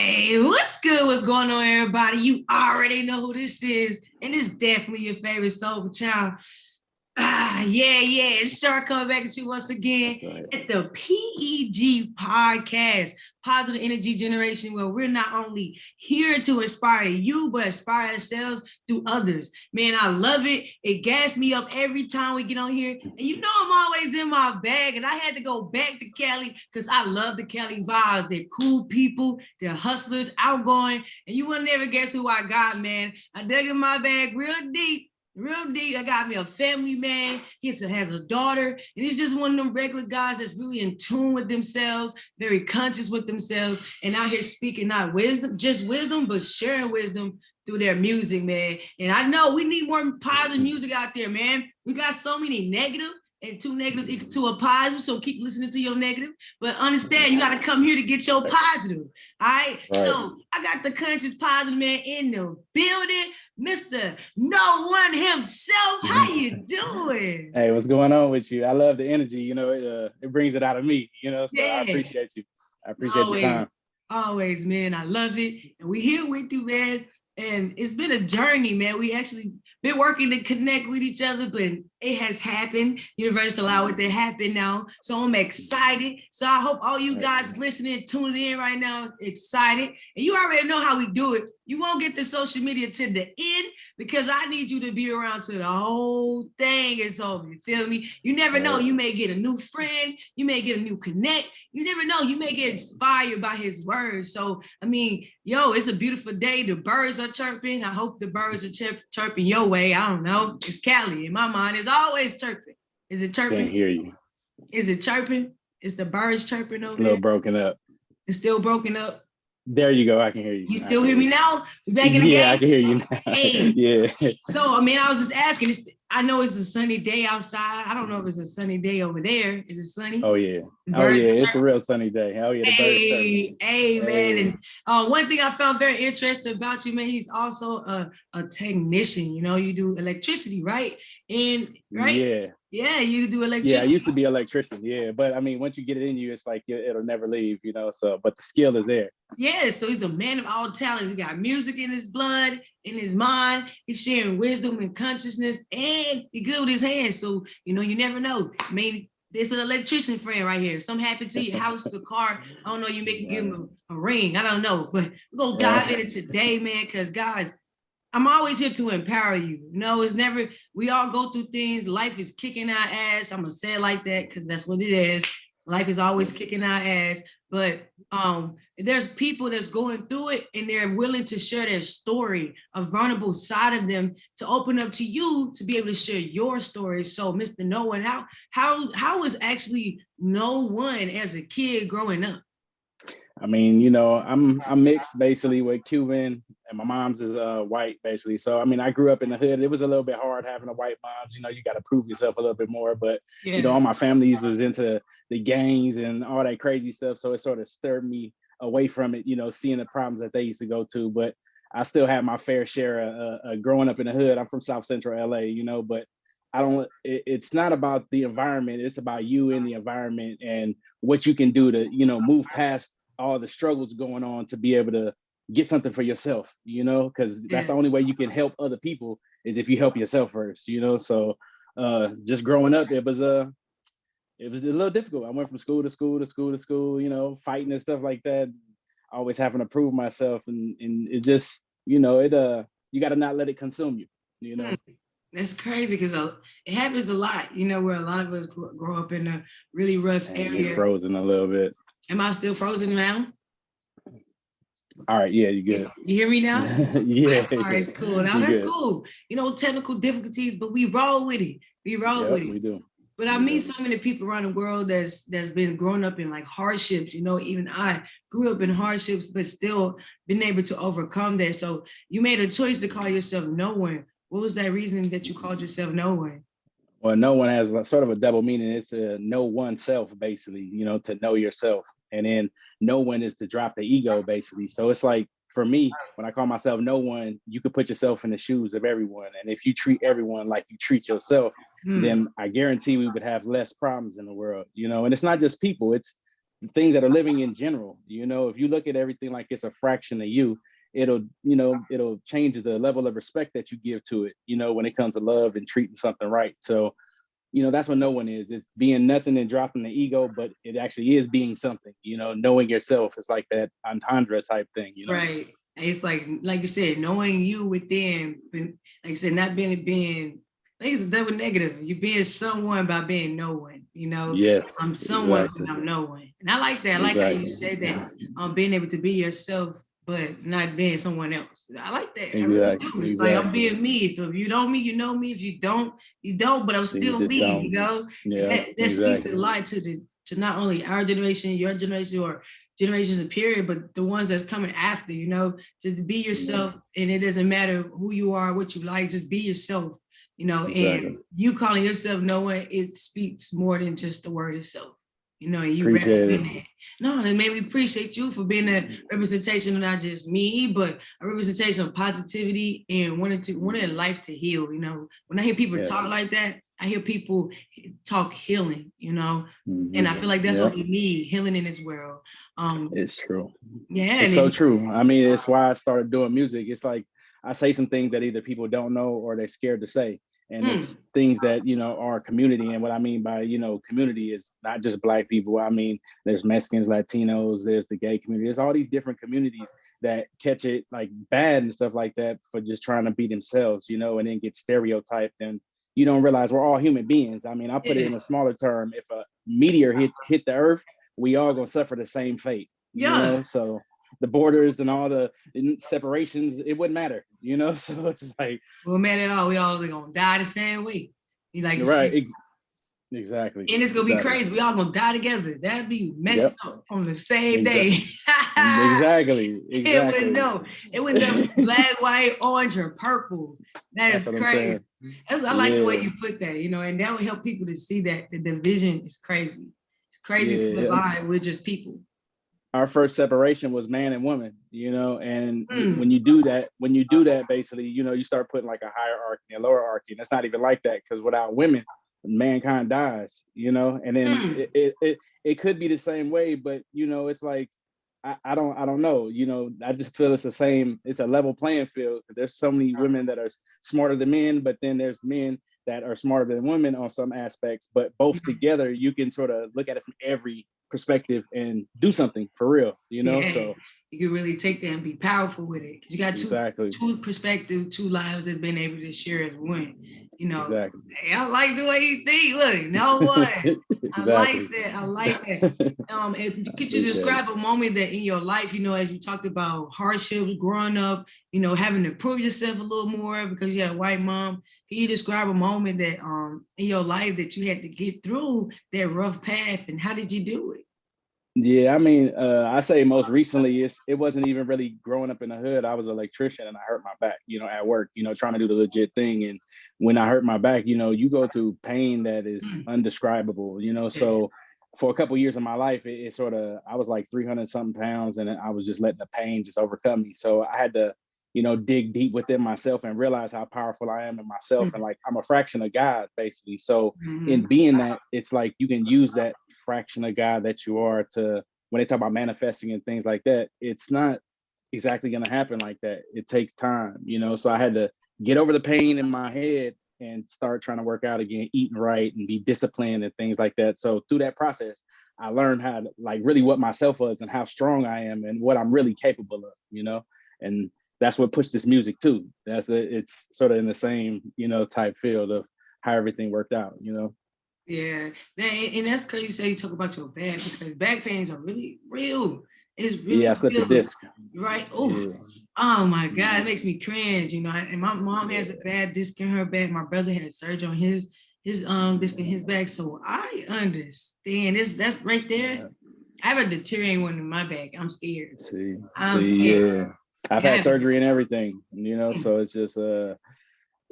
Hey, what's good? What's going on, everybody? You already know who this is, and it's definitely your favorite soul child. Yeah. It's sure coming back at you once again Right. at the P.E.G podcast, positive energy generation, where we're not only here to inspire you, but inspire ourselves through others. Man, I love it. It gas me up every time we get on here. And you know, I'm always in my bag, and I had to go back to Cali because I love the Cali vibes. They're cool people, they're hustlers, outgoing, and you will never guess who I got, man. I dug in my bag real deep. Real deep. I got me a family man. He has a daughter, and he's just one of them regular guys that's really in tune with themselves, very conscious with themselves, and out here speaking not wisdom, just wisdom, but sharing wisdom through their music, man. And I know we need more positive music out there, man. We got so many negative, and two negatives equal to a positive. So keep listening to your negative, but understand you got to come here to get your positive. All right. So I got the conscious positive man in the building, Mr. KnowOne himself. How you doing? Hey, what's going on with you? I love the energy. It brings it out of me. So Yeah. I appreciate you. I appreciate the time. Always, man. I love it, and we here with you, man. And it's been a journey, man. We actually been working to connect with each other, but it has happened. Universe allowed it to happen now. So I'm excited. So I hope all you guys listening, tuning in right now, excited. And you already know how we do it. You won't get the social media to the end because I need you to be around to the whole thing is over. You feel me? You never know. You may get a new friend. You may get a new connect. You never know. You may get inspired by his words. So, I mean, it's a beautiful day. The birds are chirping. I hope the birds are chirping your way. I don't know. It's Cali. In my mind, it's always chirping. Is it chirping? Can't hear you. Is it chirping? Is the birds chirping over there? It's a little broken up. It's still broken up? There you go. I can hear you. You still hear me now? We back in the game? I can hear you now. Hey. Yeah. So, I mean, I was just asking. I know it's a sunny day outside. I don't know if it's a sunny day over there. Is it sunny? Oh, yeah. It's a real sunny day. Oh, yeah. The hey, man. And one thing I found very interesting about you, man, he's also a technician. You do electricity, right? And right? Yeah, you do electricity. Yeah, I used to be an electrician. Yeah, but I mean, once you get it in you, it's like it'll never leave. So, but the skill is there. Yeah, so he's a man of all talents. He got music in his blood, in his mind. He's sharing wisdom and consciousness, and he's good with his hands. So, you never know. Maybe there's an electrician friend right here. Something happened to your house, a car. I don't know. You make give him a ring. I don't know. But we're going to dive in it today, man, because, guys, I'm always here to empower you. It's never, we all go through things. Life is kicking our ass. I'm going to say it like that because that's what it is. Life is always kicking our ass. But there's people that's going through it and they're willing to share their story, a vulnerable side of them, to open up to you to be able to share your story. So, Mr. KnowOne, how was actually KnowOne as a kid growing up? I mean, I'm mixed basically with Cuban, and my mom's is white basically. So I mean, I grew up in the hood. It was a little bit hard having a white mom. You got to prove yourself a little bit more. But all my families was into the gangs and all that crazy stuff. So it sort of stirred me away from it. Seeing the problems that they used to go to. But I still had my fair share of growing up in the hood. I'm from South Central LA. But I don't. It's not about the environment. It's about you in the environment and what you can do to move past all the struggles going on to be able to get something for yourself, because that's the only way you can help other people is if you help yourself first, So just growing up, it was a little difficult. I went from school to school to school to school, fighting and stuff like that, always having to prove myself. And it just, you got to not let it consume you. That's crazy because it happens a lot, where a lot of us grow up in a really rough area. You're frozen a little bit. Am I still frozen now? All right, yeah, you good. You hear me now? Yeah. All right, it's cool. Now that's cool. Technical difficulties, but we roll with it. We do. But I meet so many people around the world that's been growing up in like hardships. Even I grew up in hardships, but still been able to overcome that. So you made a choice to call yourself KnowOne. What was that reason that you called yourself KnowOne? Well, KnowOne has sort of a double meaning. It's to know oneself, basically, to know yourself. And then KnowOne is to drop the ego, basically. So it's like, for me, when I call myself KnowOne, you could put yourself in the shoes of everyone. And if you treat everyone like you treat yourself, then I guarantee we would have less problems in the world, And it's not just people, it's things that are living in general. You know, if you look at everything like it's a fraction of you, it'll change the level of respect that you give to it, you know, when it comes to love and treating something right. So, you know, that's what no one is. It's being nothing and dropping the ego, but it actually is being something, you know, knowing yourself. It's like that entendre type thing, you know? Right. It's like you said, knowing you within, like I said, not being, I think it's a double negative. You're being someone by being no one, you know. I'm Yes, someone, exactly. but I'm no one. And I like that. I like how you Exactly. said that, being able to be yourself, but not being someone else. I like that. I really Exactly. do. It's like I'm Exactly. being me. So if you know me, you know me. If you don't, you don't, but I'm Then you still just me, you don't. know. And Yeah, that speaks a exactly. lot to not only our generation, your generation, or generations of period, but the ones that's coming after, you know, to be Yeah, yourself. And it doesn't matter who you are, what you like, just be yourself, you know. exactly. And you calling yourself no one, it speaks more than just the word itself, you know, and you Appreciate it. represent it. No, and maybe appreciate you for being a representation of not just me, but a representation of positivity and wanting life to heal. You know, when I hear people Yes. talk like that, I hear people talk healing, you know, and I feel like that's Yeah, what we need, healing in this world. it's true. Yeah, It's and so then, true. I mean, it's why I started doing music. It's like I say some things that either people don't know or they're scared to say. And mm, it's things that, you know, are community. And what I mean by, you know, community is not just Black people. I mean, there's Mexicans, Latinos, there's the gay community. There's all these different communities that catch it like bad and stuff like that for just trying to be themselves, you know, and then get stereotyped. And you don't realize we're all human beings. I mean, I put it yeah, in a smaller term. If a meteor hit the earth, we all gonna suffer the same fate, you yeah. know? So the borders and all the separations, it wouldn't matter, you know? So it's like, Well, man, at all, we all gonna die the same way. You like you right, said, exactly, and it's gonna be exactly. crazy. We all gonna die together. That'd be messed Yep, up on the same exactly, day. exactly, It wouldn't exactly. know. It wouldn't know black, white, orange, or purple. That That's is what I'm crazy. saying. I like the way Yeah, you put that, you know, and that would help people to see that the division is crazy. It's crazy to yeah. divide. We're just people. Our first separation was man and woman, you know, and Mm, when you do that, basically, you know, you start putting like a hierarchy and a lower hierarchy, and it's not even like that because without women, mankind dies, you know, and then mm, it could be the same way, but you know, it's like I don't know, you know, I just feel it's the same, it's a level playing field because there's so many women that are smarter than men, but then there's men that are smarter than women on some aspects, but both together you can sort of look at it from every perspective and do something for real, you know? yeah, So you can really take that and be powerful with it because you got exactly, two perspectives, two lives that's been able to share as one. You know, exactly. hey, I like the way you think. Look, no one. I like Exactly. that. I like that. And I could you appreciate it. describe a moment that in your life, you know, as you talked about hardships growing up, you know, having to prove yourself a little more because you had a white mom? Can you describe a moment that in your life that you had to get through that rough path, and how did you do it? Yeah, I mean, I say most recently it wasn't even really growing up in the hood. I was an electrician and I hurt my back, you know, at work, you know, trying to do the legit thing. And when I hurt my back, you know, you go through pain that is Mm, undescribable, you know. yeah. So for a couple of years of my life, it sort of I was like 300 something pounds and I was just letting the pain just overcome me. So I had to, you know, dig deep within myself and realize how powerful I am in myself. And Mm, like I'm a fraction of God, basically. So in mhm. being that, it's like you can use that fraction of God that you are to when they talk about manifesting and things like that, it's not exactly going to happen like that. It takes time, you know. So I had to get over the pain in my head and start trying to work out again, eating right and be disciplined and things like that. So through that process, I learned how to like really what myself was and how strong I am and what I'm really capable of, you know. And that's what pushed this music too. It's sort of in the same, you know, type field of how everything worked out, you know. Yeah, and that's crazy. You say you talk about your back because back pains are really real. It's Yeah, I really slipped the real, disc. right? Oh, Yeah. oh my God, it Mhm. makes me cringe. You know, and my mom has a Yeah. bad disc in her back. My brother had surgery on his disc in his back, so I understand. That's right there. Yeah. I have a deteriorating one in my back. I'm scared. See, I'm see, scared. yeah. I've And had I have, surgery and everything, you know, so it's just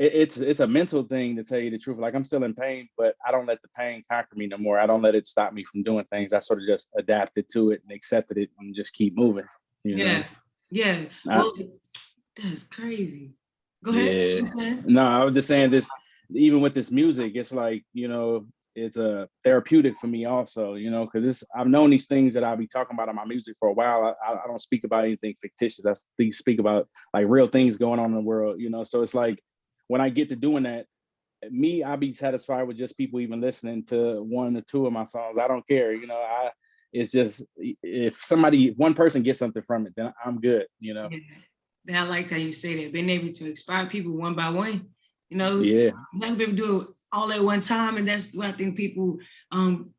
it's a mental thing to tell you the truth. Like I'm still in pain, but I don't let the pain conquer me no more. I don't let it stop me from doing things. I sort of just adapted to it and accepted it and just keep moving, you know. yeah, yeah. I, Well, that's crazy. Go ahead. yeah. You saying? No, I was just saying this, even with this music, it's like, you know, it's a therapeutic for me also, you know, because I've known these things that I'll be talking about in my music for a while. I don't speak about anything fictitious. Speak about like real things going on in the world, you know. So it's like when I get to doing that, I'll be satisfied with just people even listening to one or two of my songs. I don't care, you know. It's just if one person gets something from it, then I'm good, you know. Yeah. I like how you say that, being able to inspire people one by one. You know, yeah, not people do it all at one time, and that's what I think people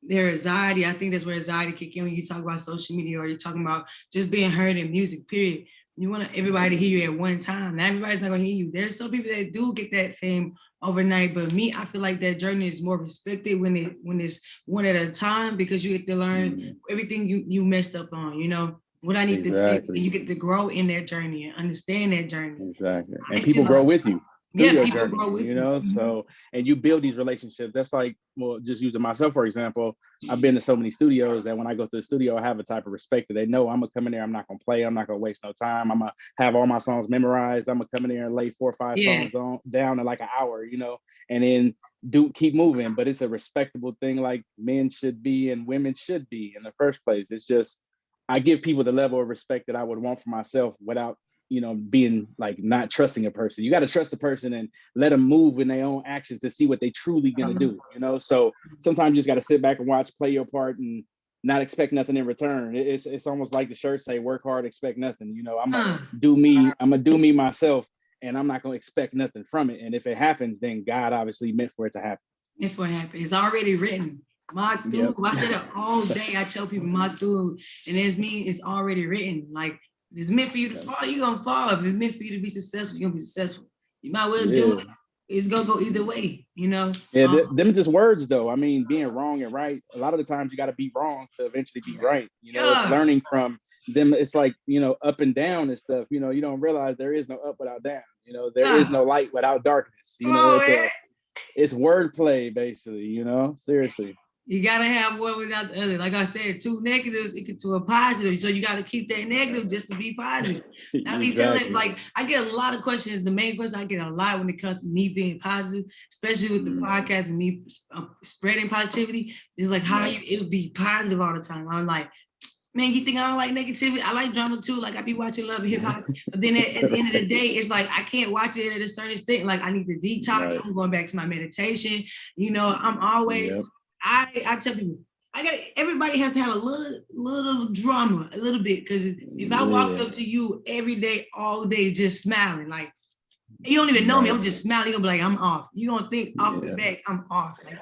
their anxiety. I think that's where anxiety kick in when you talk about social media or you're talking about just being heard in music. Period. You want everybody to hear you at one time. Not everybody's not gonna hear you. There's some people that do get that fame overnight, but me, I feel like that journey is more respected when it's one at a time, because you get to learn everything you messed up on. You know what I need to fix, and you get to grow in that journey and understand that journey. Exactly, and people grow with you. Yeah, your people journey, grow with you know. So, and you build these relationships. That's like, well, just using myself for example, I've been to so many studios that when I go to the studio, I have a type of respect that they know I'm gonna come in there, I'm not gonna play, I'm not gonna waste no time, I'm gonna have all my songs memorized, I'm gonna come in there and lay 4 or 5 songs down in like an hour, you know, and then keep moving. But it's a respectable thing, like men should be and women should be in the first place. It's just I give people the level of respect that I would want for myself without, you know, being like not trusting a person. You got to trust the person and let them move in their own actions to see what they truly gonna do, you know. So sometimes you just got to sit back and watch, play your part, and not expect nothing in return. It's almost like the shirt say, work hard, expect nothing. You know, I'm gonna do me myself, and I'm not gonna expect nothing from it. And if it happens, then God obviously meant for it to happen. If it happens, it's already written. My dude, I said it all day. I tell people my dude, and it's me, it's already written. Like, if it's meant for you to fall, you're gonna fall. If it's meant for you to be successful, you're gonna be successful. You might well do it. It's gonna go either way, you know. Them just words though. I mean, being wrong and right, a lot of the times you got to be wrong to eventually be right. You know, it's learning from them. It's like, you know, up and down and stuff. You know, you don't realize there is no up without down. You know, there is no light without darkness. You know, it's wordplay basically, you know. Seriously, you gotta have one without the other. Like I said, 2 negatives equal to a positive, so you got to keep that negative just to be positive. I be telling, like, I get a lot of questions. The main question I get a lot when it comes to me being positive, especially with the podcast and me spreading positivity, is like how it'll be positive all the time. I'm like, man, you think I don't like negativity? I like drama too. Like, I be watching Love and Hip Hop, but then at the end of the day, it's like I can't watch it at a certain extent. Like, I need to detox. I'm going back to my meditation. You know, I'm always. I tell people, everybody has to have a little drama, a little bit, because if I walked up to you every day, all day, just smiling, like you don't even know me, I'm just smiling, you're gonna be like, I'm off. You're gonna think off the bat, I'm off. Like,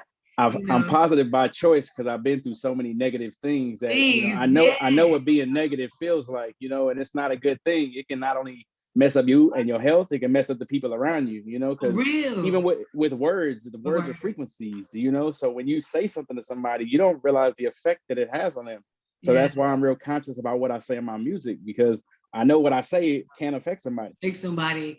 I'm positive by choice because I've been through so many negative things that you know, I know what being negative feels like, you know, and it's not a good thing. It can not only mess up you and your health, it can mess up the people around you, you know, because even with words, the words are frequencies, you know. So when you say something to somebody, you don't realize the effect that it has on them. So that's why I'm real conscious about what I say in my music, because I know what I say can affect somebody. It can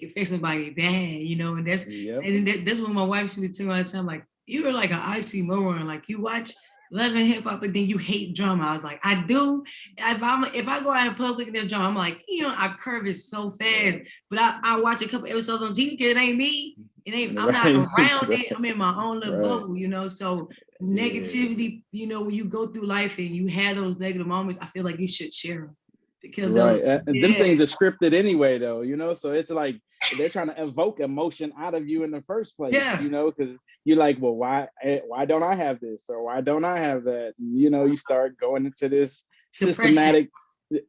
affect somebody bad, you know. And that's what my wife used to tell me all the time, like, you were like an oxymoron. Like, you watch Love and Hip Hop, but then you hate drama. I was like, I do. If I go out in public and there's drama, I'm like, you know, I curve it so fast. But I watch a couple episodes on TV because it ain't me. I'm not around it. I'm in my own little bubble, you know. So negativity, you know, when you go through life and you have those negative moments, I feel like you should share them. Because them things are scripted anyway, though, you know. So it's like they're trying to evoke emotion out of you in the first place, you know, because you're like, well, why don't I have this, or why don't I have that? And, you know, you start going into this systematic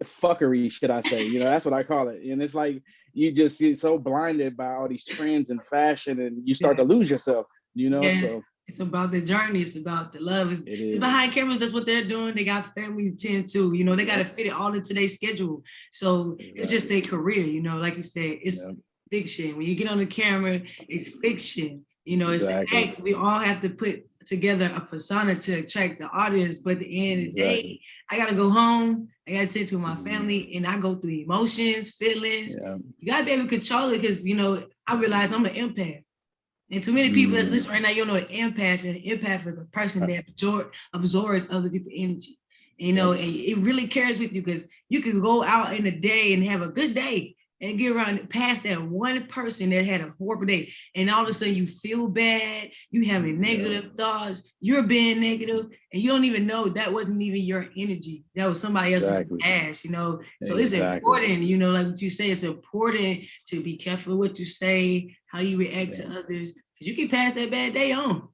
fuckery, should I say? You know, that's what I call it. And it's like you just get so blinded by all these trends and fashion, and you start to lose yourself, you know. So it's about the journey. It's about the love. It's behind cameras. That's what they're doing. They got family to tend to. You know, they got to fit it all into their schedule. So it's just their career. You know, like you said, it's fiction. When you get on the camera, it's fiction. You know, it's an act. We all have to put together a persona to attract the audience. But at the end of the day, I got to go home. I got to tend to my family, and I go through emotions, feelings. You got to be able to control it, because, you know, I realize I'm an empath. And too many people that's listening right now, you don't know an empath. And an empath is a person that absorbs other people's energy. You know, and it really cares with you, because you can go out in the day and have a good day, and get around past that one person that had a horrible day, and all of a sudden you feel bad, you having negative thoughts, you're being negative, and you don't even know that wasn't even your energy. That was somebody else's ass, you know. So it's important, you know, like what you say, it's important to be careful what you say, how you react to others, because you can pass that bad day on.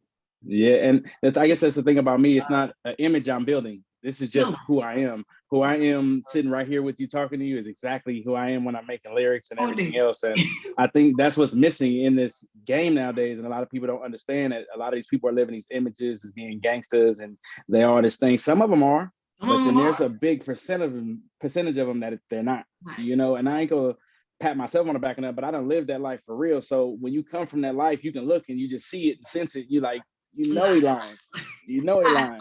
Yeah, and I guess that's the thing about me. It's not an image I'm building. This is just who I am. Who I am sitting right here with you talking to you is exactly who I am when I'm making lyrics and everything else. And I think that's what's missing in this game nowadays. And a lot of people don't understand that a lot of these people are living these images as being gangsters and they are this thing. Some of them are, but then there's a big percentage of them that they're not, you know, and I ain't gonna pat myself on the back of that, but I don't live that life for real. So when you come from that life, you can look and you just see it and sense it. You like, you know he lying. You know he lying.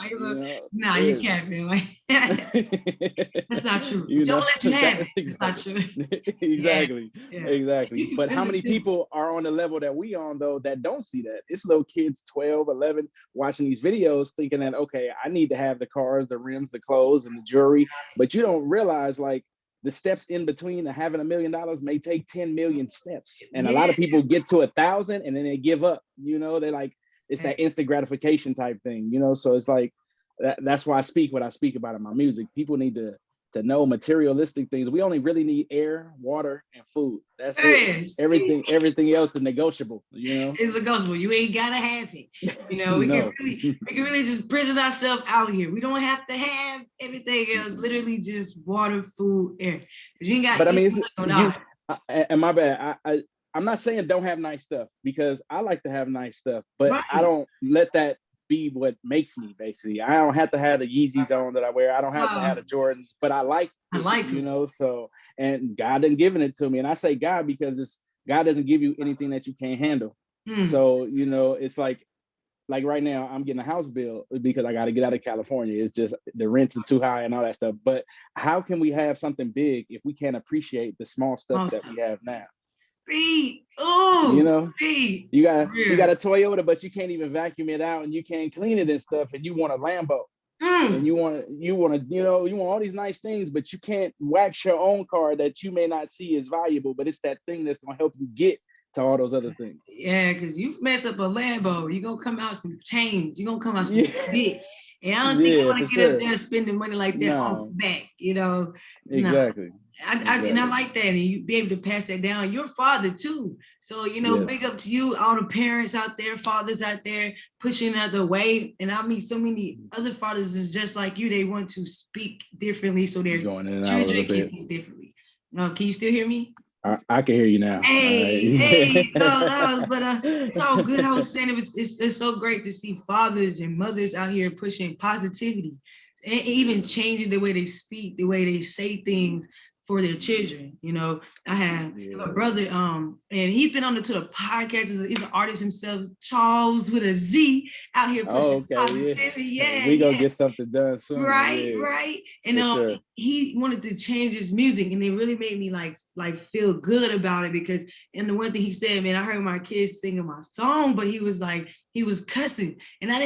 Nah, you can't be like that's not true. You don't let you have it. It's not true. Exactly. Exactly. But how many people are on the level that we on though that don't see that? It's little kids 12, 11 watching these videos thinking that, okay, I need to have the cars, the rims, the clothes, and the jewelry. But you don't realize like the steps in between to having $1 million may take 10 million steps. And a lot of people get to 1,000 and then they give up. You know, they're like, it's that instant gratification type thing, you know? So it's like, that's why I speak what I speak about in my music. People need to know materialistic things. We only really need air, water, and food. That's it. Everything else is negotiable, you know? It's negotiable. You ain't gotta have it. You know, we can really just prison ourselves out here. We don't have to have everything else, literally just water, food, air. You ain't got, but I mean, and my bad, I'm not saying don't have nice stuff because I like to have nice stuff, but I don't let that be what makes me basically. I don't have to have the Yeezys on that I wear. I don't have to have the Jordans, but I like it, you know, so, and God didn't given it to me. And I say God because God doesn't give you anything that you can't handle. So, you know, it's like right now I'm getting a house bill because I got to get out of California. It's just the rents are too high and all that stuff. But how can we have something big if we can't appreciate the small stuff that we have now? Speed. Oh, you know, speed. you got a Toyota, but you can't even vacuum it out and you can't clean it and stuff, and you want a Lambo. And you want all these nice things, but you can't wax your own car that you may not see as valuable, but it's that thing that's gonna help you get to all those other things. Yeah, because you mess up a Lambo, you're gonna come out some change, you're gonna come out some big. And I don't think I want to get up there spending money like that off the back, you know. Exactly. And I like that, and you be able to pass that down. Your father too, so you know, big up to you, all the parents out there, fathers out there pushing out the way. And I meet so many other fathers is just like you. They want to speak differently, so their children can think differently. Can you still hear me? I can hear you now. Hey, no, but it's all good. I was saying it's so great to see fathers and mothers out here pushing positivity and even changing the way they speak, the way they say things for their children. You know, I have a brother, and he's been on the podcast. He's an artist himself, Charles with a Z, out here pushing positivity. Yeah, we gonna get something done soon. Right. And he wanted to change his music, and it really made me like feel good about it, because and the one thing he said, man, I heard my kids singing my song, but he was cussing, and I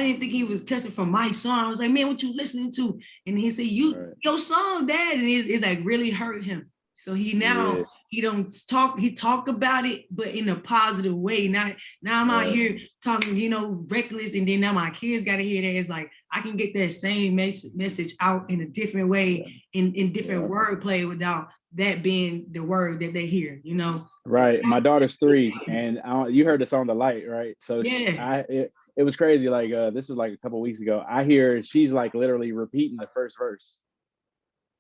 didn't think he was cussing from my song. I was like, man, what you listening to? And he said, your song, Dad. And it like really hurt him. So he talk about it, but in a positive way. Now I'm out here talking, you know, reckless. And then now my kids got to hear that. It's like, I can get that same message out in a different way, in different wordplay, without that being the word that they hear, you know? Right. My daughter's 3, and you heard the song The Light, right? So it was crazy. Like this was like a couple of weeks ago. I hear she's like literally repeating the first verse.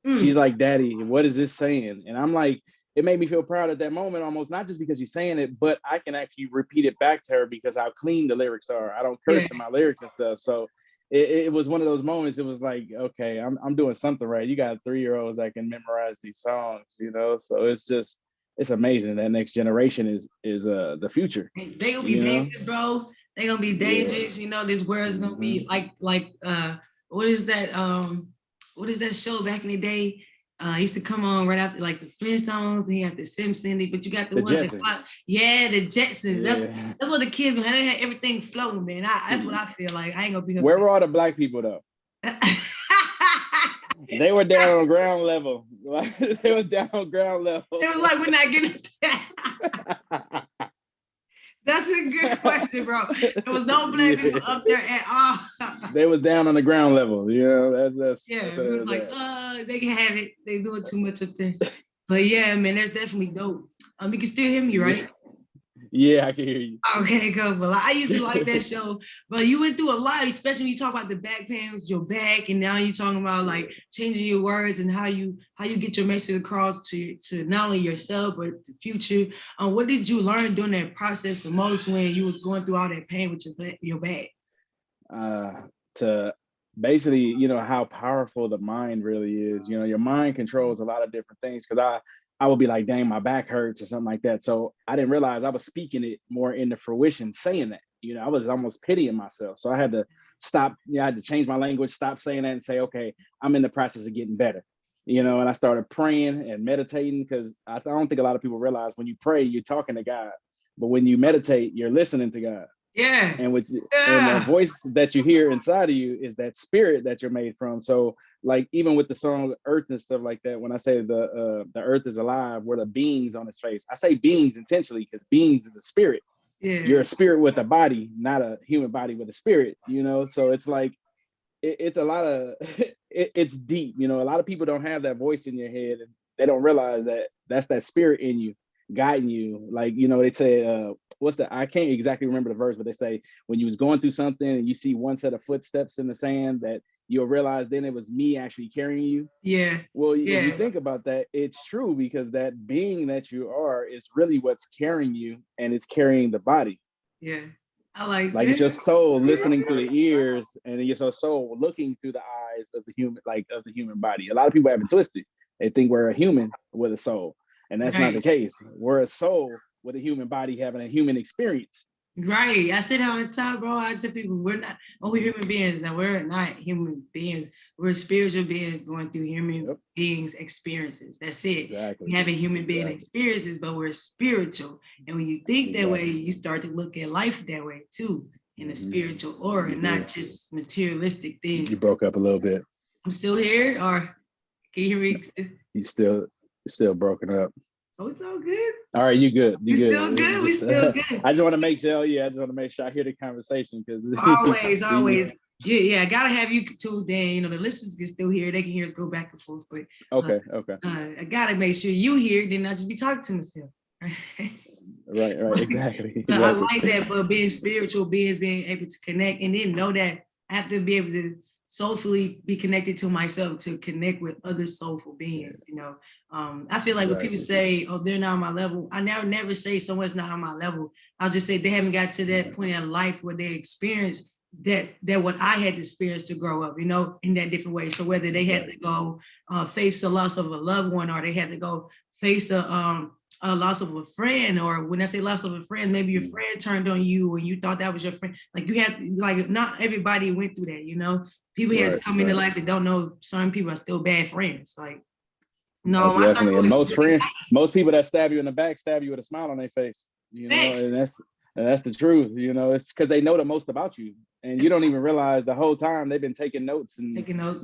She's like, Daddy, what is this saying? And I'm like, it made me feel proud at that moment, almost, not just because she's saying it, but I can actually repeat it back to her because how clean the lyrics are. I don't curse in my lyrics and stuff. So it was one of those moments. It was like, okay, I'm doing something right. You got 3-year-olds that can memorize these songs, you know? So it's amazing. That next generation is the future. They gonna be dangerous, bro. They gonna be dangerous. You know, this world's gonna be like what is that show back in the day? Used to come on right after like the Flintstones, and you have the Simpsons, but you got the one Jetsons. The Jetsons. That's what the kids gonna have. They had everything floating, man. That's what I feel like. I ain't gonna be. Where were all the black people though? They were down on ground level. They were down on ground level. It was like, we're not getting that. That's a good question, bro. There was no black people up there at all. They was down on the ground level. You know, that's Yeah, that's it was like, they can have it. They doing too much up there. But yeah, man, that's definitely dope. You can still hear me, right? Yeah, I can hear you. Okay, good. Well, I used to like that show, but you went through a lot, especially when you talk about the back pain with your back, and now you're talking about like changing your words and how you get your message across to not only yourself but the future. What did you learn during that process the most when you was going through all that pain with your back? To basically, you know, how powerful the mind really is. You know, your mind controls a lot of different things. Because I would be like, dang, my back hurts or something like that. So I didn't realize I was speaking it more into fruition, saying that. You know, I was almost pitying myself. So I had to stop. You know, I had to change my language, stop saying that, and say, okay, I'm in the process of getting better. You know, and I started praying and meditating, because I don't think a lot of people realize when you pray, you're talking to God, but when you meditate, you're listening to God. Yeah. And and that Yeah. voice that you hear inside of you is that spirit that you're made from. So like, even with the song Earth and stuff like that, when I say the earth is alive, we're the beings on its face. I say beings intentionally because beings is a spirit. Yeah. You're a spirit with a body, not a human body with a spirit, you know. So it's like, it's a lot of it's deep, you know. A lot of people don't have that voice in your head, and they don't realize that that's that spirit in you guiding you. Like, you know, they say, what's the, I can't exactly remember the verse, but they say when you was going through something and you see one set of footsteps in the sand, that you'll realize then it was me actually carrying you. Yeah. Well, if you Yeah. think about that, it's true, because that being that you are is really what's carrying you, and it's carrying the body. Yeah. I like Like, it's your that. soul listening through the ears, and it's your soul looking through the eyes of the human, like of the human body. A lot of people have it twisted. They think we're a human with a soul, and that's not the Right. case. We're a soul with a human body having a human experience. Right. I say that all the time, bro. I tell people we're human beings. Now we're not human beings. We're spiritual beings going through human Yep. beings experiences. That's it. Exactly. We have a human being experiences, but we're spiritual. And when you think that way, you start to look at life that way too, in a spiritual aura, and not just materialistic things. You broke up a little bit. I'm still here, or can you hear me? You still broken up. Oh, it's all good. All right, you good. We still good. We still good. I just want to make sure. Yeah, I just want to make sure I hear the conversation, because always. Yeah. I gotta have you too. Then you know the listeners can still hear. They can hear us go back and forth. But okay. I gotta make sure you hear. Then I just be talking to myself. Right. Exactly. I like that. But being spiritual beings, being able to connect, and then know that I have to be able to soulfully be connected to myself to connect with other soulful beings. You know, I feel like when people say, "Oh, they're not on my level," I never say someone's not on my level. I'll just say they haven't got to that point in life where they experience that what I had to experience to grow up, you know, in that different way. So whether they had to go face the loss of a loved one, or they had to go face a loss of a friend, or when I say loss of a friend, maybe your friend turned on you and you thought that was your friend. Like you had, like not everybody went through that, you know. People has come into life that don't know some people are still bad friends. Like, no, most definitely. And most people that stab you in the back stab you with a smile on their face. You know, and that's the truth. You know, it's because they know the most about you, and you don't even realize the whole time they've been taking notes and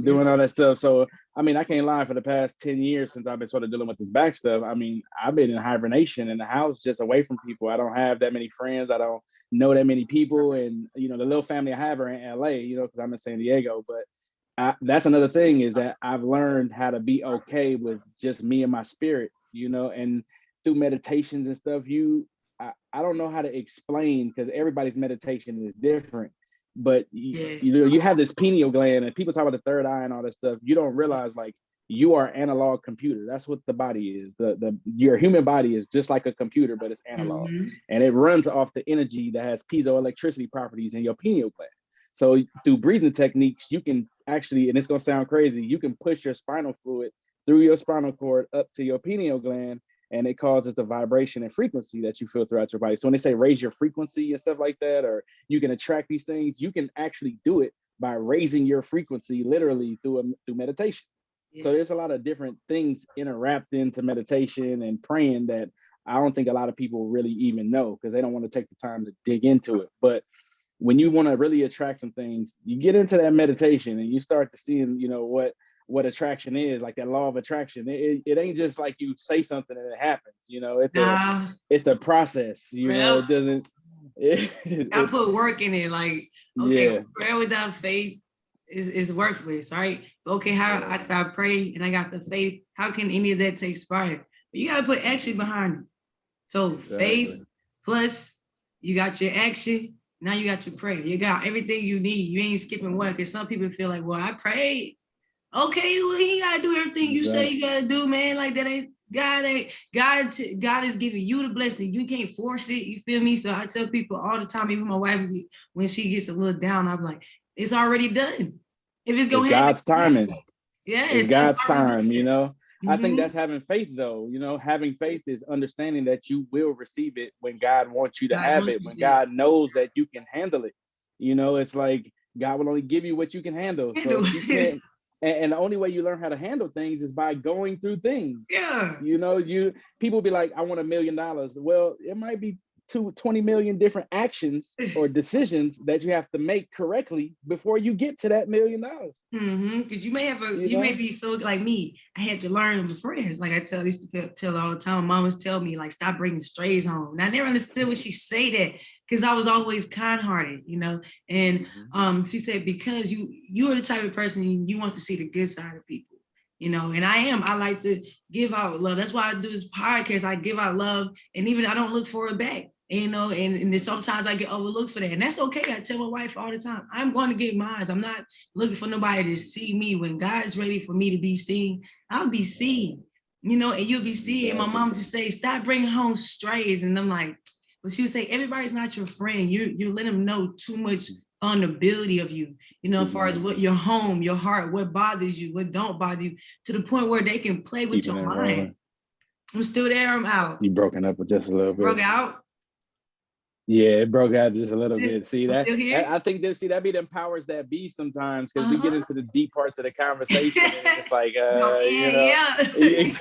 doing all that stuff. So, I mean, I can't lie, for the past 10 years since I've been sort of dealing with this back stuff, I mean, I've been in hibernation in the house, just away from people. I don't have that many friends. I don't know that many people. And, you know, the little family I have are in LA, you know, because I'm in San Diego. But that's another thing, is that I've learned how to be okay with just me and my spirit, you know, and through meditations and stuff, I don't know how to explain, because everybody's meditation is different. But you know, you have this pineal gland, and people talk about the third eye and all that stuff. You don't realize, like, you are analog computer. That's what the body is. Your human body is just like a computer, but it's analog, and it runs off the energy that has piezoelectricity properties in your pineal gland. So through breathing techniques, you can actually, and it's gonna sound crazy, you can push your spinal fluid through your spinal cord up to your pineal gland, and it causes the vibration and frequency that you feel throughout your body. So when they say raise your frequency and stuff like that, or you can attract these things, you can actually do it by raising your frequency literally through meditation. So there's a lot of different things interwrapped into meditation and praying that I don't think a lot of people really even know, because they don't want to take the time to dig into it. But when you want to really attract some things, you get into that meditation and you start to see, you know, what what attraction is, like that law of attraction. It ain't just like you say something and it happens. You know, it's a process. You know, Well, it doesn't. I put work in it. Like, okay, Yeah. prayer without faith is worthless, right? Okay, how I pray and I got the faith, how can any of that take expired? But you gotta put action behind it. So faith plus you got your action. Now you got your prayer. You got everything you need. You ain't skipping one. Because some people feel like, well, I prayed. Okay, well, you gotta do everything you say you gotta do, man. Like that ain't God is giving you the blessing. You can't force it. You feel me? So I tell people all the time, even my wife, when she gets a little down, I'm like, it's already done. If it's gonna happen, God's timing. Yeah, it's God's time. You know, mm-hmm. I think that's having faith, though. You know, having faith is understanding that you will receive it when God wants you to have it. When God knows that you can handle it. You know, it's like God will only give you what you can handle. So if you can't. And the only way you learn how to handle things is by going through things. Yeah. You know, people be like, I want $1 million. Well, it might be 20 million different actions or decisions that you have to make correctly before you get to that $1 million. Because you may be so like me. I had to learn with friends. Like I used to tell all the time. Mamas tell me like, stop bringing strays home. And I never understood what she say that. Because I was always kind-hearted, you know. And she said, because you are the type of person you want to see the good side of people, you know. And I like to give out love. That's why I do this podcast. I give out love, and even I don't look for it back, you know. And then sometimes I get overlooked for that, and that's okay. I tell my wife all the time, I'm going to get mine. I'm not looking for nobody to see me. When God's ready for me to be seen, I'll be seen, you know. And you'll be seen. And my mom would say, stop bringing home strays, and I'm like. But she would say, everybody's not your friend. You let them know too much on the ability of you, you know, as far as what your home, your heart, what bothers you, what don't bother you, to the point where they can play with your mind. I'm still there, I'm out. You broken up with just a little bit. Broke out? Yeah, it broke out just a little bit. See that? I think that be the powers that be sometimes, because we get into the deep parts of the conversation and it's like, you know, it's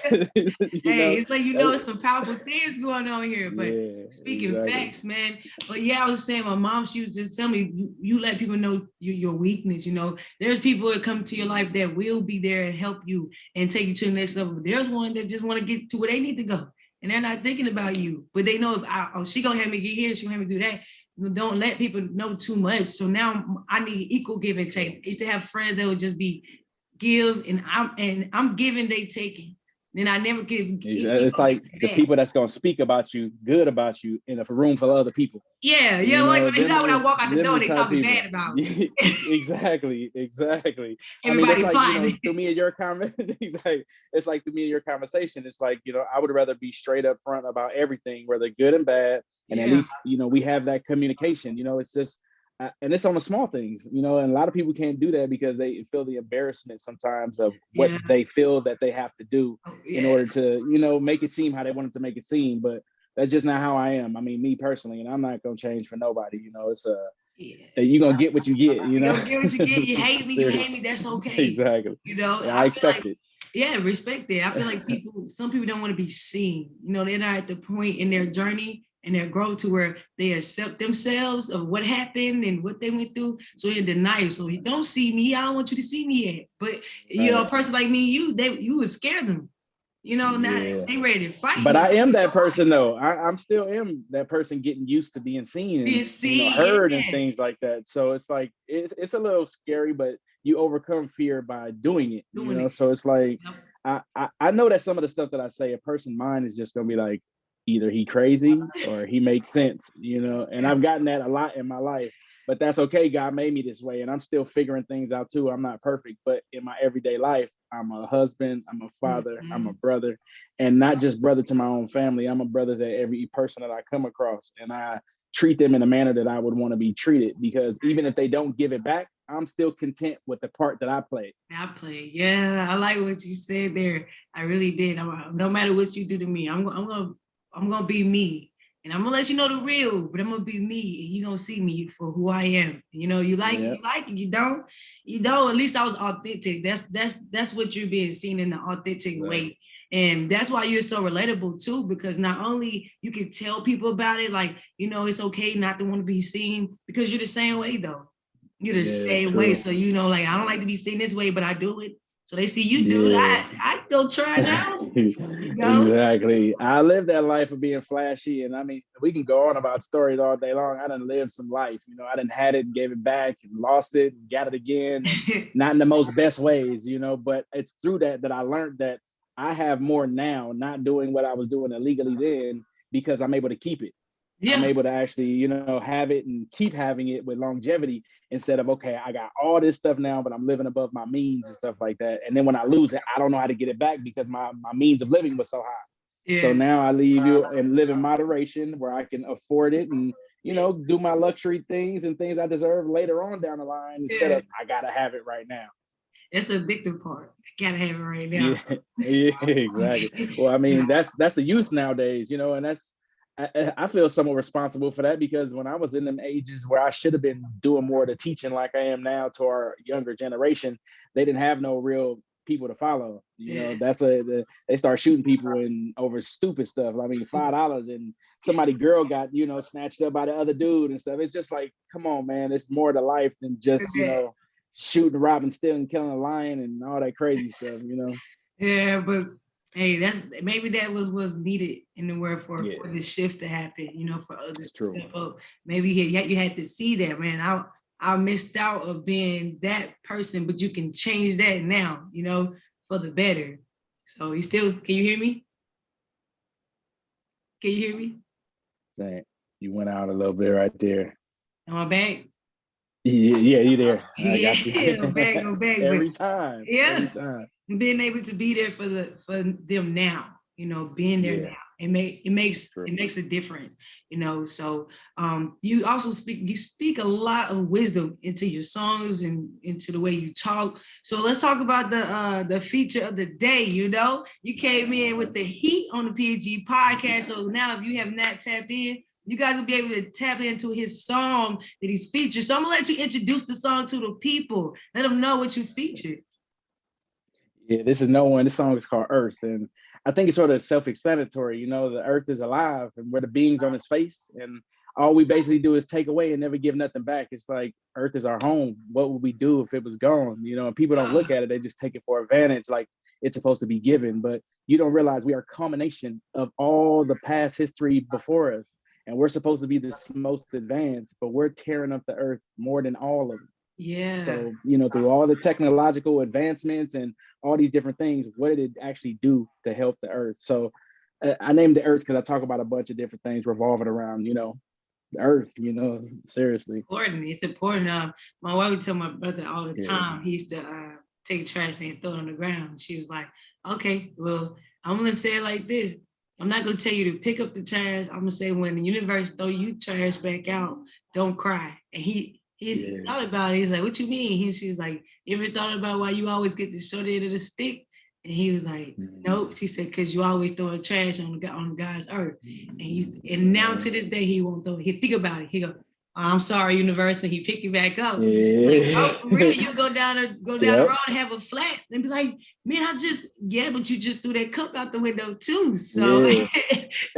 like, you know, it's some powerful things going on here. But speaking facts, man. But yeah, I was saying, my mom, she was just telling me, you let people know your weakness. You know, there's people that come to your life that will be there and help you and take you to the next level. But there's one that just want to get to where they need to go. And they're not thinking about you, but they know if she gonna have me get here, she gonna have me do that. Don't let people know too much. So now I need equal give and take. I used to have friends that would just be give, and I'm giving, they taking. Then I never give. It's like the people that's gonna speak about you, good about you, in a room full of other people. Yeah, you know, like when I walk out the door, they talk bad about me. Exactly. Everybody, I mean, it's like, you know, through me and your comment, it's like through me and your conversation, it's like, you know, I would rather be straight up front about everything, whether good and bad, and at least, you know, we have that communication. You know, it's just, and it's on the small things, you know, and a lot of people can't do that because they feel the embarrassment sometimes of what they feel that they have to do in order to, you know, make it seem how they want it to make it seem. But that's just not how I am. I mean, me personally, and I'm not gonna change for nobody. You know, it's you're gonna get what you get. You know, you're gonna get what you get. You hate me, you hate me. That's okay. Exactly. You know, I expect it. Yeah, respect it. I feel like some people don't want to be seen. You know, they're not at the point in their journey and their growth to where they accept themselves of what happened and what they went through. So in denial. So you don't see me, I don't want you to see me yet. But you know, a person like me, you would scare them. You know, now they ready to fight. But I am that person though. I still am that person getting used to being seen and you know, heard and things like that. So it's like it's a little scary, but you overcome fear by doing it. You know, so it's like I know that some of the stuff that I say, a person's mind is just gonna be like, either he crazy or he makes sense, you know. And I've gotten that a lot in my life. But that's okay. God made me this way, and I'm still figuring things out too. I'm not perfect, but in my everyday life, I'm a husband, I'm a father, I'm a brother, and not just brother to my own family. I'm a brother to every person that I come across, and I treat them in a manner that I would want to be treated, because even if they don't give it back, I'm still content with the part that I played. Yeah, I like what you said there. I really did. No matter what you do to me, I'm gonna be me. And I'm gonna let you know the real, but I'm gonna be me, and you're gonna see me for who I am. You know, you like it, you don't. At least I was authentic. That's what you're being seen in the authentic way. And that's why you're so relatable too, because not only you can tell people about it, like, you know, it's okay not to want to be seen, because you're the same way though. You're the same way. So, you know, like, I don't like to be seen this way, but I do it. So they see you do it. I go try it out. You know? Exactly. I lived that life of being flashy. And I mean, we can go on about stories all day long. I done lived some life. You know, I done had it and gave it back and lost it and got it again. And not in the most best ways, you know, but it's through that I learned that I have more now, not doing what I was doing illegally then, because I'm able to keep it. I'm able to actually, you know, have it and keep having it with longevity instead of, okay, I got all this stuff now, but I'm living above my means and stuff like that. And then when I lose it, I don't know how to get it back because my means of living was so high. Yeah. So now I leave you and live in moderation where I can afford it and, you know, do my luxury things and things I deserve later on down the line instead of I got to have it right now. That's the addictive part. I gotta have it right now. Yeah, exactly. Well, I mean, that's the youth nowadays, you know, and that's, I feel somewhat responsible for that because when I was in them ages where I should have been doing more of the teaching like I am now to our younger generation, they didn't have no real people to follow. You know, that's what they start shooting people and over stupid stuff. I mean, $5 and somebody girl got, you know, snatched up by the other dude and stuff. It's just like, come on, man, it's more to life than just, you know, shooting, robbing, stealing, killing a lion and all that crazy stuff, you know? Yeah, but hey, that's maybe that was needed in the world for this shift to happen, you know, for others to step up. Maybe you had to see that, man. I missed out of being that person, but you can change that now, you know, for the better. So can you hear me? Can you hear me? Dang, you went out a little bit right there. Am I back? Yeah, you there. I got you. I'm back. Every time. Being able to be there for them now, you know, being there now. It makes a difference, you know. So you also speak a lot of wisdom into your songs and into the way you talk. So let's talk about the feature of the day. You know, you came in with the heat on the P.E.G podcast. So now if you have not tapped in, you guys will be able to tap into his song that he's featured. So I'm gonna let you introduce the song to the people. Let them know what you featured. Yeah, this is KnowOne. This song is called Earth. And I think it's sort of self-explanatory. You know, the earth is alive and we're the beings on its face. And all we basically do is take away and never give nothing back. It's like Earth is our home. What would we do if it was gone? You know, and people don't look at it. They just take it for advantage like it's supposed to be given. But you don't realize we are a culmination of all the past history before us. And we're supposed to be the most advanced, but we're tearing up the earth more than all of them. Yeah. So, you know, through all the technological advancements and all these different things, what did it actually do to help the earth? So I named it Earth because I talk about a bunch of different things revolving around, you know, the earth, you know, seriously. It's important. My wife would tell my brother all the time, he used to take trash and throw it on the ground. She was like, okay, well, I'm going to say it like this. I'm not going to tell you to pick up the trash. I'm going to say when the universe throw you trash back out, don't cry. And he thought about it. He's like, what you mean? She was like, you ever thought about why you always get the short end of the stick? And he was like, nope. She said, because you always throwing trash on the guy's earth. And now to this day, he won't throw it. He think about it. He go, I'm sorry, universe. And he pick you back up. Like, oh, really? You go down the road and have a flat and be like, man, but you just threw that cup out the window too. So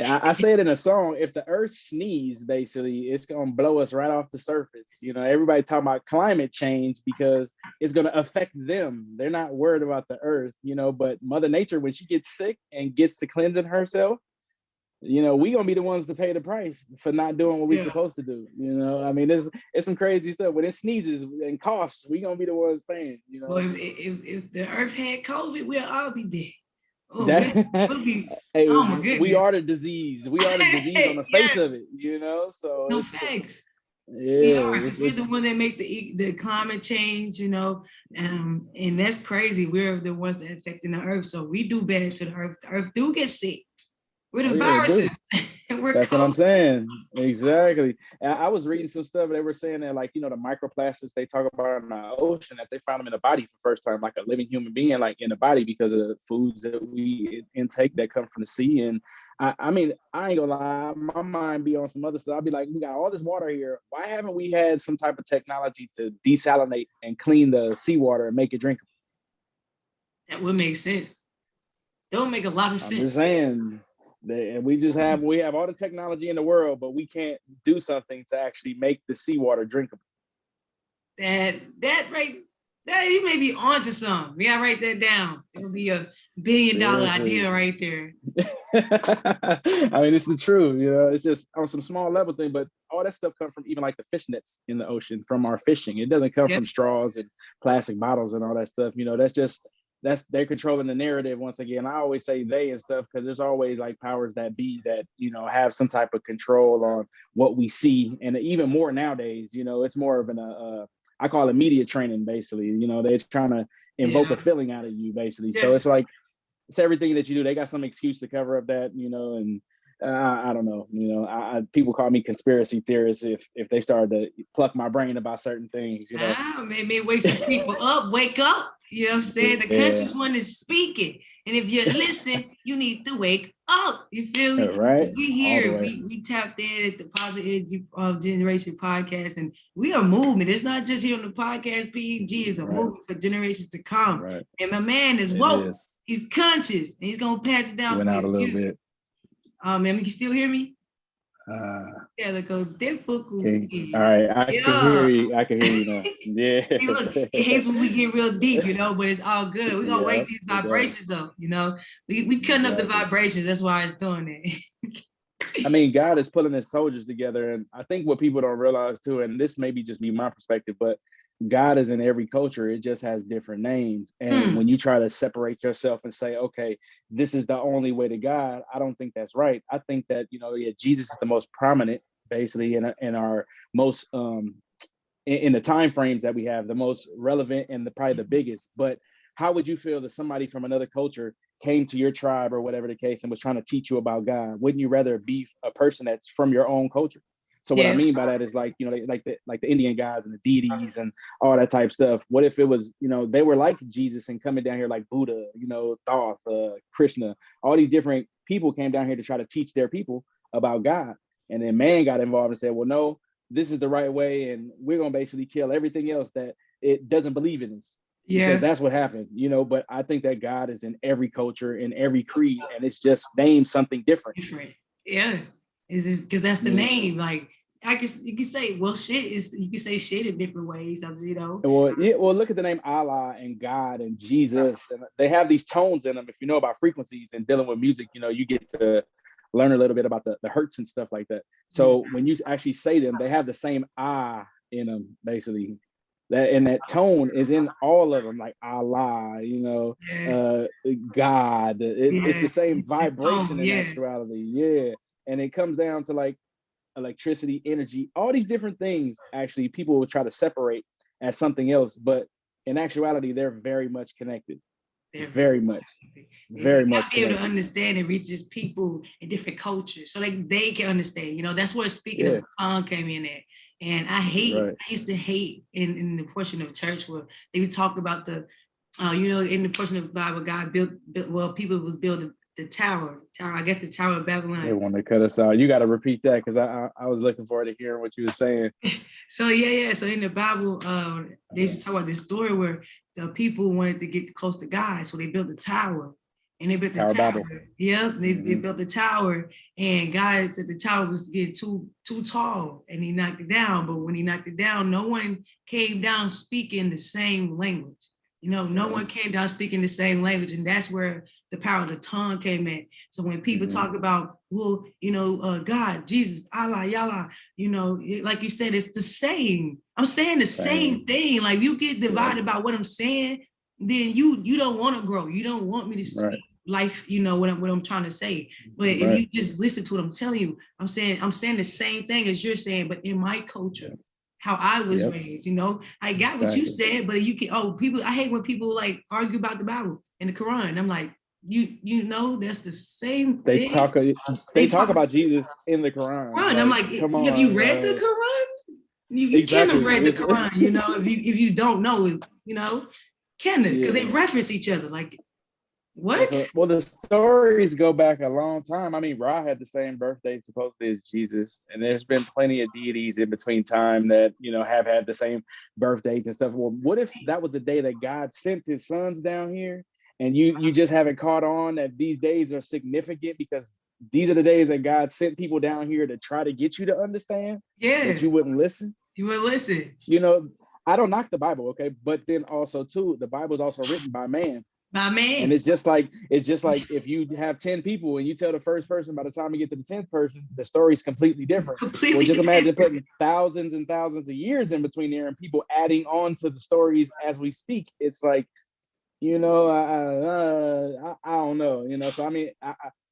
I say it in a song. If the earth sneezes, basically, it's gonna blow us right off the surface. You know, everybody talking about climate change because it's gonna affect them. They're not worried about the earth, you know, but Mother Nature, when she gets sick and gets to cleansing herself, you know, we gonna be the ones to pay the price for not doing what we're supposed to do. You know, I mean, it's some crazy stuff. When it sneezes and coughs, we gonna be the ones paying. You know, well, if the earth had COVID, we'll all be dead. Oh, we'll be, oh my goodness. We are the disease. We are the disease on the face of it. You know, so no facts. Yeah, we're the one that make the climate change. You know, and that's crazy. We're the ones that affecting the earth, so we do bad to the earth. The earth do get sick. We're the viruses. That's what I'm saying. Exactly. I was reading some stuff. They were saying that, like, you know, the microplastics they talk about in the ocean, that they found them in the body for the first time, like a living human being, like in the body because of the foods that we intake that come from the sea. And I mean, I ain't gonna lie, my mind be on some other stuff. I'll be like, we got all this water here. Why haven't we had some type of technology to desalinate and clean the seawater and make it drinkable? That would make sense. That would make a lot of sense. I'm just saying. And we have all the technology in the world, but we can't do something to actually make the seawater drinkable. That Yeah, you may be onto something. We gotta write that down. It'll be $1 billion idea right there. I mean, it's the truth, you know. It's just on some small level thing, but all that stuff comes from even like the fish nets in the ocean from our fishing. It doesn't come from straws and plastic bottles and all that stuff. You know, that's they're controlling the narrative once again. I always say they and stuff because there's always like powers that be that, you know, have some type of control on what we see, and even more nowadays. You know, it's more of an I call it media training, basically. You know, they're trying to invoke a feeling out of you, basically. So it's like, it's everything that you do. They got some excuse to cover up that, you know, and I don't know, you know, people call me conspiracy theorist if they started to pluck my brain about certain things, you know. Maybe wake some people up, wake up. You know what I'm saying? The conscious one is speaking. And if you listen, you need to wake up. You feel me? Right. We here, we tapped in at the Positive Energy Generation podcast, and we are movement. It's not just here on the podcast. P.E.G is a movement for generations to come. Right. And my man is woke. He's conscious, and he's gonna pass it down. Went out a little bit. Man, you can still hear me? Yeah, like a difficult. Okay. All right, I can hear you. I can hear you now. Yeah. See, look, it hates when we get real deep, you know, but it's all good. We're gonna wake these vibrations up, you know. We cutting up the vibrations. That's why it's doing it. I mean, God is pulling his soldiers together, and I think what people don't realize too, and this may be just me, my perspective, but God is in every culture. It just has different names. And when you try to separate yourself and say, okay, this is the only way to God, I don't think that's right. I think that, you know, Jesus is the most prominent, basically, in our most in the time frames that we have, the most relevant and probably the biggest. But how would you feel that somebody from another culture came to your tribe or whatever the case and was trying to teach you about God? Wouldn't you rather be a person that's from your own culture? So what I mean by that is, like, you know, like the Indian gods and the deities and all that type stuff. What if it was, you know, they were like Jesus and coming down here like Buddha, you know, Thoth, Krishna, all these different people came down here to try to teach their people about God. And then man got involved and said, well, no, this is the right way. And we're going to basically kill everything else that it doesn't believe in this. Because that's what happened, you know. But I think that God is in every culture, in every creed, and it's just named something different. Yeah, is because that's the name. Like, you can say, well, you can say shit in different ways, you know. Well, look at the name Allah and God and Jesus, and they have these tones in them. If you know about frequencies and dealing with music, you know, you get to learn a little bit about the hertz and stuff like that. So when you actually say them, they have the same ah in them, basically. That tone is in all of them, like Allah, you know, God. It's the same vibration in actuality. And it comes down to like electricity, energy, all these different things. Actually, people will try to separate as something else, but in actuality, they're very much connected. Very much connected. Be able to understand and reaches people in different cultures, so like they can understand. You know, that's where speaking of tongue came in at. And I used to hate in the portion of church where they would talk about the, you know, in the portion of the Bible, God built well, people was building the tower, I guess the Tower of Babylon. They want to cut us out. You got to repeat that, because I was looking forward to hearing what you were saying. So so in the Bible, they used to talk about this story where the people wanted to get close to God, so they built a tower. And they built the tower. They built the tower, and God said the tower was getting too tall, and he knocked it down. But when he knocked it down, no one came down speaking the same language. You know, no one came down speaking the same language, and that's where the power of the tongue came in. So when people talk about, well, you know, God, Jesus, Allah, Yallah, you know, like you said, it's the same. I'm saying the same thing. Like, you get divided by what I'm saying, then you don't want to grow. You don't want me to speak life, you know, what I'm trying to say. But if you just listen to what I'm telling you, I'm saying the same thing as you're saying, but in my culture, how I was raised, you know. I got what you said, but you can, people, I hate when people like argue about the Bible and the Quran. I'm like, you know, that's the same thing. They talk about Jesus in the Quran. I'm like, have you read the Quran? You can't have read the Quran, you know, if you don't know it, you know. Because they reference each other. Like, what? Well, the stories go back a long time. I mean, Ra had the same birthday supposedly as Jesus, and there's been plenty of deities in between time that, you know, have had the same birthdays and stuff. Well, what if that was the day that God sent his sons down here, and you just haven't caught on that these days are significant because these are the days that God sent people down here to try to get you to understand? That you wouldn't listen. You wouldn't listen. You know, I don't knock the Bible, okay, but then also too, the Bible is also written by man. My man. And it's just like if you have 10 people and you tell the first person, by the time you get to the 10th person, the story's completely different. Well, just imagine putting thousands and thousands of years in between there and people adding on to the stories as we speak. It's like, I don't know, so I mean,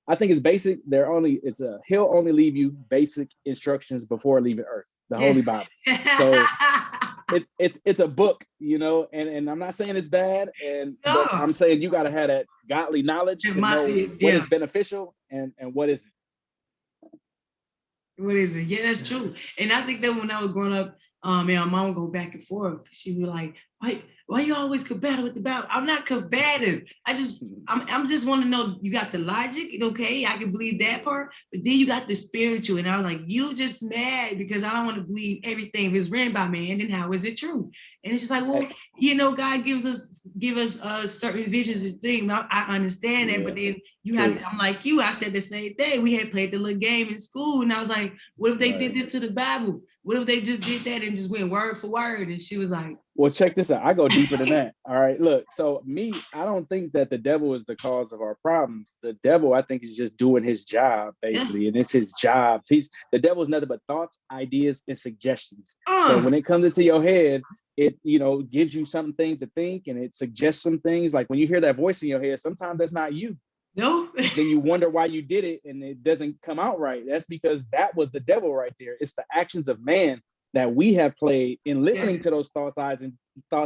I think it's basic. He'll only leave you basic instructions before leaving Earth, the Holy Bible. So it's a book, and I'm not saying it's bad, but I'm saying you got to have that godly knowledge to know what is beneficial and what isn't. What is it? Yeah, that's true. And I think that when I was growing up, my mom would go back and forth. She'd be like, why you always combative with the Bible? I'm not combative. I'm just want to know, you got the logic, okay, I can believe that part, but then you got the spiritual. And I was like, you just mad because I don't want to believe everything. If it's written by man, then how is it true? And it's just like, well, God give us certain visions and things. I understand that, but then you have to, I'm like you, I said the same thing. We had played the little game in school, and I was like, what if they did this to the Bible? What if they just did that and just went word for word? And she was like, well, check this out. I go deeper than that. All right, look. So I don't think that the devil is the cause of our problems. The devil, I think, is just doing his job, basically. And it's his job. The devil is nothing but thoughts, ideas, and suggestions. So when it comes into your head, it, gives you some things to think, and it suggests some things. Like when you hear that voice in your head, sometimes that's not you. No. Then you wonder why you did it and it doesn't come out right. That's because that was the devil right there. It's the actions of man that we have played in listening to those thoughts,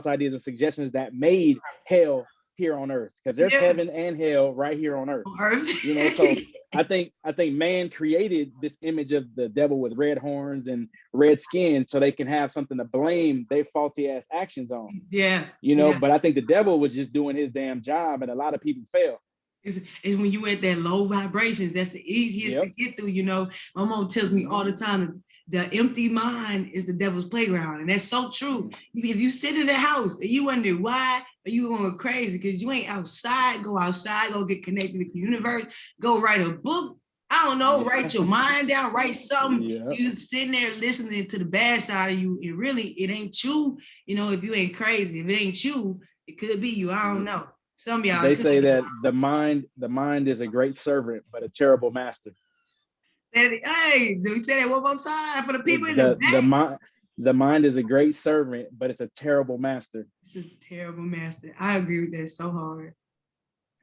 ideas, and suggestions that made hell here on earth. Because there's heaven and hell right here on earth. So I think man created this image of the devil with red horns and red skin so they can have something to blame their faulty ass actions on. But I think the devil was just doing his damn job, and a lot of people fail. Is when you at that low vibrations, that's the easiest to get through. My mom tells me all the time, the empty mind is the devil's playground. And that's so true. If you sit in the house and you wonder why are you going crazy, because you ain't outside, go get connected with the universe, go write a book. I don't know, write your mind down, write something. You sitting there listening to the bad side of you. And really, it ain't you, if you ain't crazy. If it ain't you, it could be you. I don't know. Some of y'all, they say that the mind is a great servant, but a terrible master. Hey, do we say that one more time for the people in the back? The mind is a great servant, but it's a terrible master. It's a terrible master. I agree with that so hard.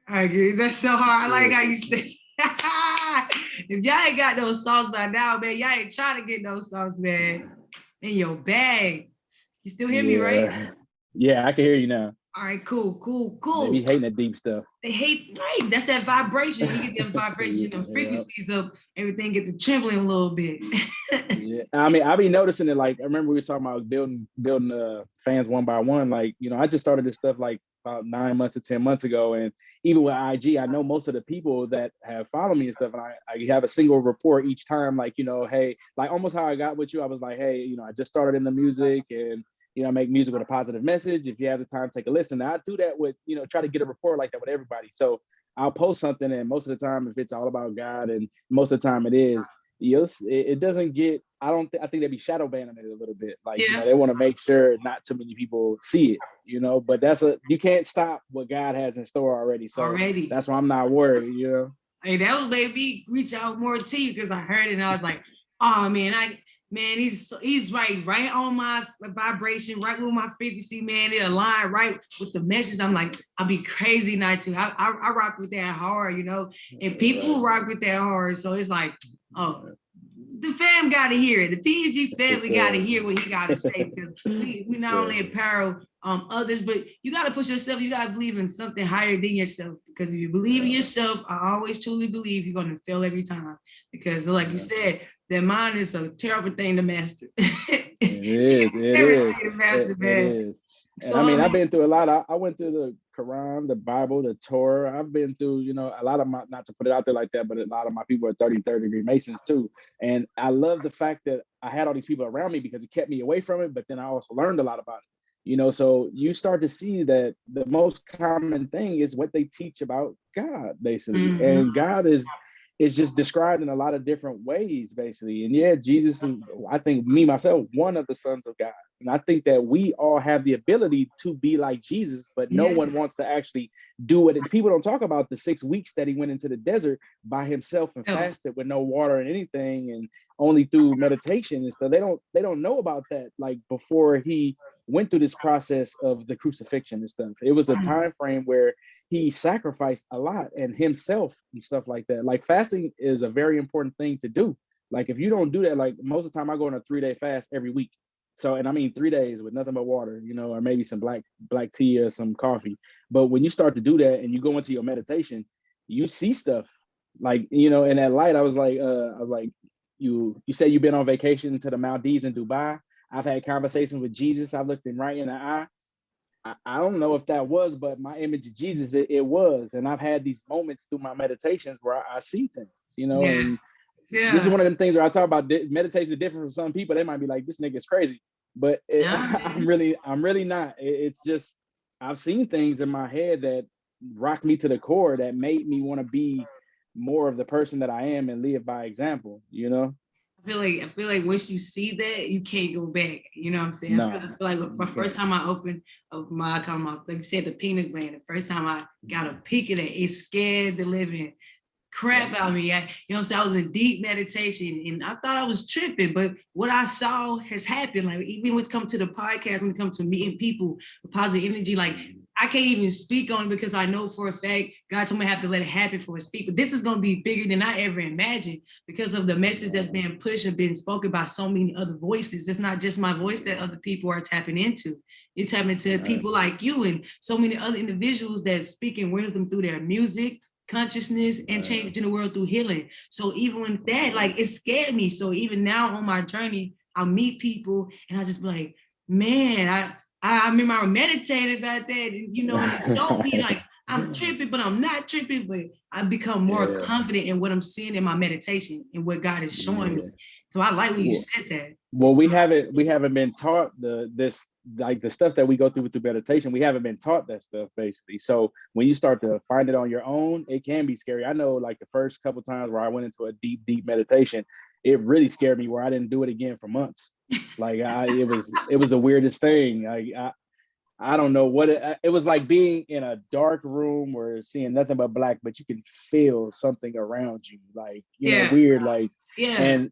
I agree. That's so hard. I like how you say if y'all ain't got those songs by now, man, y'all ain't trying to get those songs, man, in your bag. You still hear me, right? Yeah, I can hear you now. All right, cool. They be hating the deep stuff. They hate, right? That's that vibration. You get them vibrations, them frequencies up, everything get the trembling a little bit. I mean, I be noticing it. Like, I remember we were talking about building fans one by one. Like, I just started this stuff like about 9 months to 10 months ago. And even with IG, I know most of the people that have followed me and stuff, and I have a single report each time, like, hey, like almost how I got with you. I was like, hey, I just started in the music, and make music with a positive message. If you have the time, take a listen. Now, I do that with, try to get a report like that with everybody. So I'll post something, and most of the time, if it's all about God, and most of the time it is, it doesn't get, I think they'd be shadow banning it a little bit. Like, they want to make sure not too many people see it, but you can't stop what God has in store already. So that's why I'm not worried, Hey, that was made me reach out more to you, because I heard it and I was like, oh man, he's right on my vibration, right with my frequency, man. It aligned right with the message. I'm like, I'll be crazy not to. I rock with that hard, and people rock with that hard. So it's like, oh, the fam got to hear it. The P.E.G family got to hear what he got to say, because we not only empower others, but you got to push yourself. You got to believe in something higher than yourself, because if you believe in yourself, I always truly believe you're going to fail every time, because like you said, that mind is a terrible thing to master. It is. And so, I mean, I've been through a lot. I went through the Quran, the Bible, the Torah. I've been through, a lot of my, not to put it out there like that, but a lot of my people are 33rd degree Masons too. And I love the fact that I had all these people around me, because it kept me away from it. But then I also learned a lot about it. So you start to see that the most common thing is what they teach about God, basically. Mm-hmm. And God is just described in a lot of different ways, basically. And Jesus is, I think, me, myself, one of the sons of God. And I think that we all have the ability to be like Jesus, but no Yeah. one wants to actually do it. And people don't talk about the 6 weeks that he went into the desert by himself and fasted with no water and anything, and only through meditation and stuff. They don't know about that, like before he went through this process of the crucifixion and stuff. It was a time frame where he sacrificed a lot and himself and stuff like that. Like fasting is a very important thing to do. Like if you don't do that, like most of the time I go on a 3-day fast every week. So, and I mean 3 days with nothing but water, or maybe some black tea or some coffee. But when you start to do that and you go into your meditation, you see stuff. Like, in that light, I was like, you say you've been on vacation to the Maldives and Dubai. I've had conversations with Jesus. I looked him right in the eye. I don't know if that was, but my image of Jesus, it was. And I've had these moments through my meditations where I see things, and this is one of them things where I talk about meditation is different for some people. They might be like, this nigga is crazy, but I'm really not. It's just, I've seen things in my head that rocked me to the core that made me want to be more of the person that I am and live by example, I feel like once you see that, you can't go back. You know what I'm saying? No, I feel like my first time I opened up my like you said, the peanut gland, the first time I got a peek of that, it scared the living crap out of me. You know what I'm saying? I was in deep meditation and I thought I was tripping, but what I saw has happened. Like even when it comes to the podcast, when it comes to meeting people with positive energy, like I can't even speak on it because I know for a fact God told me I have to let it happen for a speak. But this is going to be bigger than I ever imagined because of the message that's being pushed and been spoken by so many other voices. It's not just my voice that other people are tapping into. You're tapping into people like you and so many other individuals that speaking wisdom through their music, consciousness, and changing the world through healing. So even with that, like it scared me. So even now on my journey, I'll meet people and I just be like, man, I remember I meditated about that, and and don't be like I'm tripping, but I'm not tripping, but I become more confident in what I'm seeing in my meditation and what God is showing me. So I like when you said that. Well, we haven't been taught the stuff that we go through meditation. We haven't been taught that stuff basically. So when you start to find it on your own, it can be scary. I know like the first couple times where I went into a deep meditation, it really scared me where I didn't do it again for months. Like it was the weirdest thing. Like I don't know what it was like being in a dark room where seeing nothing but black, but you can feel something around you, like weird, like and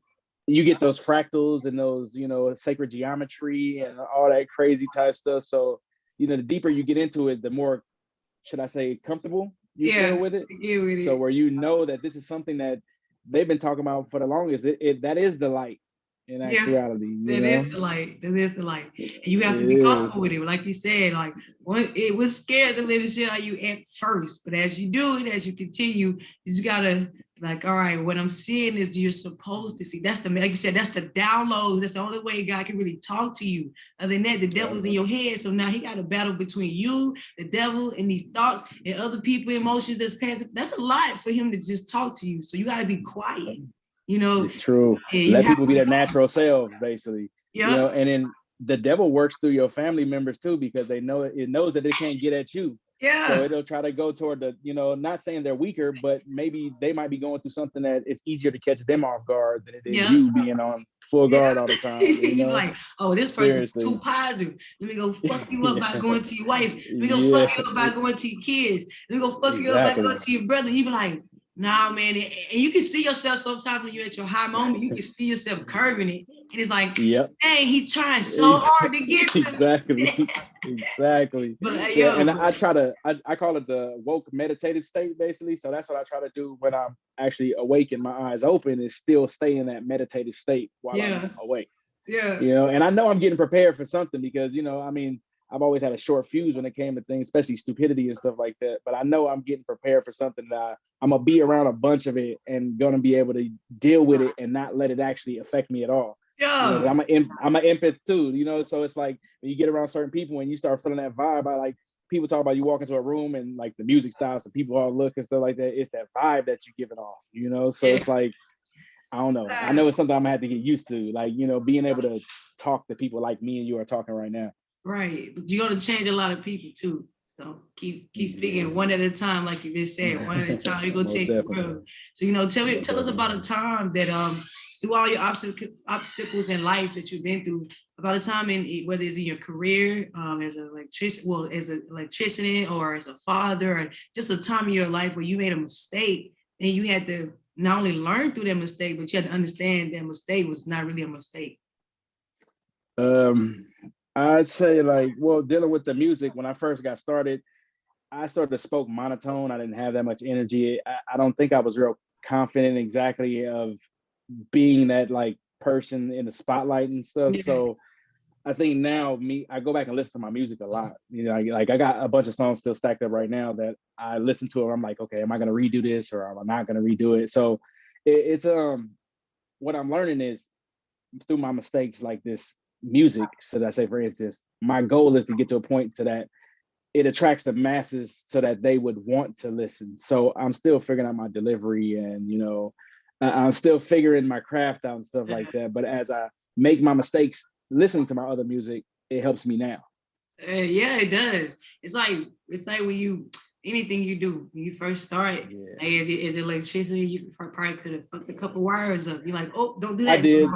you get those fractals and those sacred geometry and all that crazy type stuff. So the deeper you get into it, the more, should I say, comfortable you feel with it. So where that this is something that they've been talking about for the longest. That is the light. In actuality, that is the light. That is the light. And you have to be comfortable with it. Like you said, like it was scared to let it shit out you at first. But as you do it, as you continue, you just gotta like, all right, what I'm seeing is you're supposed to see. That's like you said, that's the download. That's the only way God can really talk to you. Other than that, the devil's in your head. So now he got a battle between you, the devil, and these thoughts and other people, emotions that's passing. That's a lot for him to just talk to you. So you gotta be quiet. It's true. Let people be their natural selves, basically. And then the devil works through your family members too, because it knows that it can't get at you. So it'll try to go toward the, not saying they're weaker, but maybe they might be going through something that it's easier to catch them off guard than it is you being on full guard all the time. You're like, oh, this person's too positive. Let me go fuck you up by going to your wife. Let me go fuck you up by going to your kids. Let me go fuck you up by going to your brother. You be like, nah, man. And you can see yourself sometimes when you're at your high moment, you can see yourself curving it. And it's like, dang, he trying so hard to get to me. Exactly. But, and I call it the woke meditative state, basically. So that's what I try to do when I'm actually awake and my eyes open, is still stay in that meditative state while I'm awake. And I know I'm getting prepared for something because, I've always had a short fuse when it came to things, especially stupidity and stuff like that. But I know I'm getting prepared for something that I'm going to be around a bunch of it and going to be able to deal with it and not let it actually affect me at all. I'm an empath too, so it's like when you get around certain people and you start feeling that vibe, I like people talk about you walk into a room and like the music stops and people all look and stuff like that. It's that vibe that you're giving off, so it's like, I don't know. I know it's something I'm gonna have to get used to, like, being able to talk to people like me and you are talking right now. Right, but you're gonna change a lot of people too. So keep speaking one at a time, like you just said, one at a time. You're gonna change the world. So tell us about a time that through all your obstacles in life that you've been through, about a time whether it's in your career as an electrician, well, as an electrician or as a father, or just a time in your life where you made a mistake and you had to not only learn through that mistake, but you had to understand that mistake was not really a mistake? I'd say like, well, dealing with the music, when I first got started, I sort of spoke monotone. I didn't have that much energy. I don't think I was real confident exactly of being that like person in the spotlight and stuff. Yeah. So I think now I go back and listen to my music a lot. You know, like I got a bunch of songs still stacked up right now that I listen to. And I'm like, okay, am I going to redo this or am I not going to redo it? So it's what I'm learning is through my mistakes like this music. So that I say, for instance, my goal is to get to a point to that it attracts the masses so that they would want to listen. So I'm still figuring out my delivery and, you know, I'm still figuring my craft out and stuff like that. But as I make my mistakes, listening to my other music, it helps me now. Yeah, it does. It's like when you anything you do when you first start, like as electricity, you probably could have fucked a couple wires up. You're like, oh, don't do that. I did.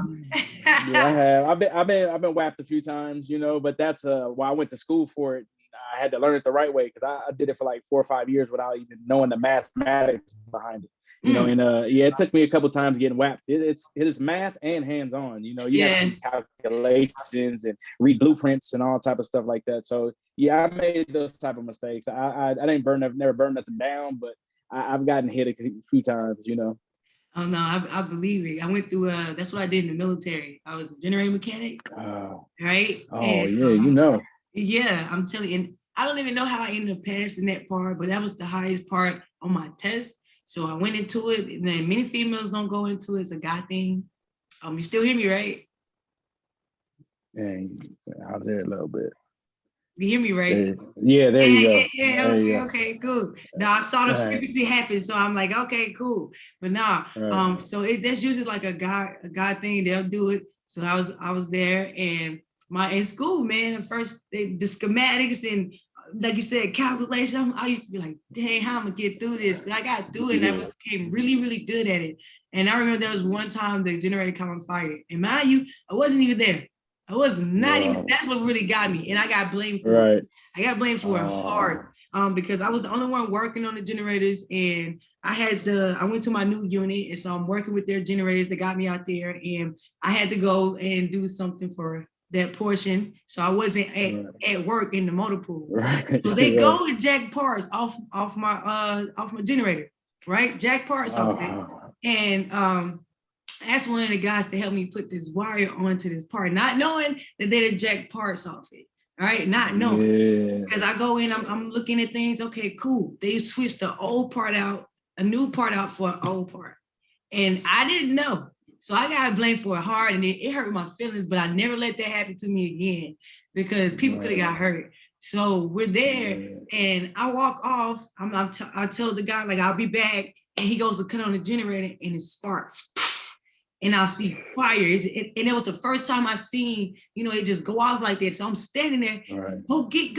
Yeah, I have. I've been whacked a few times, you know, but that's why I went to school for it. I had to learn it the right way because I did it for like 4 or 5 years without even knowing the mathematics behind it. You know, and yeah, it took me a couple times getting whacked. It is math and hands-on. You know, you have to do calculations and read blueprints and all type of stuff like that. So yeah, I made those type of mistakes. I didn't never burn nothing down, but I've gotten hit a few times. You know. Oh no, I believe it. I went through that's what I did in the military. I was a generator mechanic. Right? Oh and, yeah, you know. Yeah, I'm telling you, and I don't even know how I ended up passing that part, but that was the highest part on my test. So I went into it, and then many females don't go into it. It's a guy thing. You still hear me, right? And out there a little bit. You hear me, right? Yeah, there you go. Yeah, okay, cool. Now I saw the frequency happen, so I'm like, okay, cool. But nah, so that's usually like a guy thing. They'll do it. So I was there, and in school, man, the first the schematics and like you said, calculation. I used to be like, dang, how I'm gonna get through this? But I got through it, and I became really, really good at it. And I remember there was one time the generator caught on fire, and mind you, I wasn't even there. I was not even, that's what really got me. And I got blamed for it. I got blamed for it hard because I was the only one working on the generators, and I went to my new unit, and so I'm working with their generators that got me out there, and I had to go and do something for that portion. So I wasn't at work in the motor pool. So they go and jack parts off my generator, right? Jack parts off it. And asked one of the guys to help me put this wire onto this part, not knowing that they'd eject parts off it. All right, not knowing. Because I go in, I'm looking at things. Okay, cool. They switched the old part out, a new part out for an old part. And I didn't know. So I got blamed for it hard, and it hurt my feelings, but I never let that happen to me again because people could have got hurt. So we're there, and I walk off. I tell the guy, like, I'll be back. And he goes to cut on the generator, and it sparks. And I'll see fire. And it was the first time I seen, it just go off like that. So I'm standing there, go get,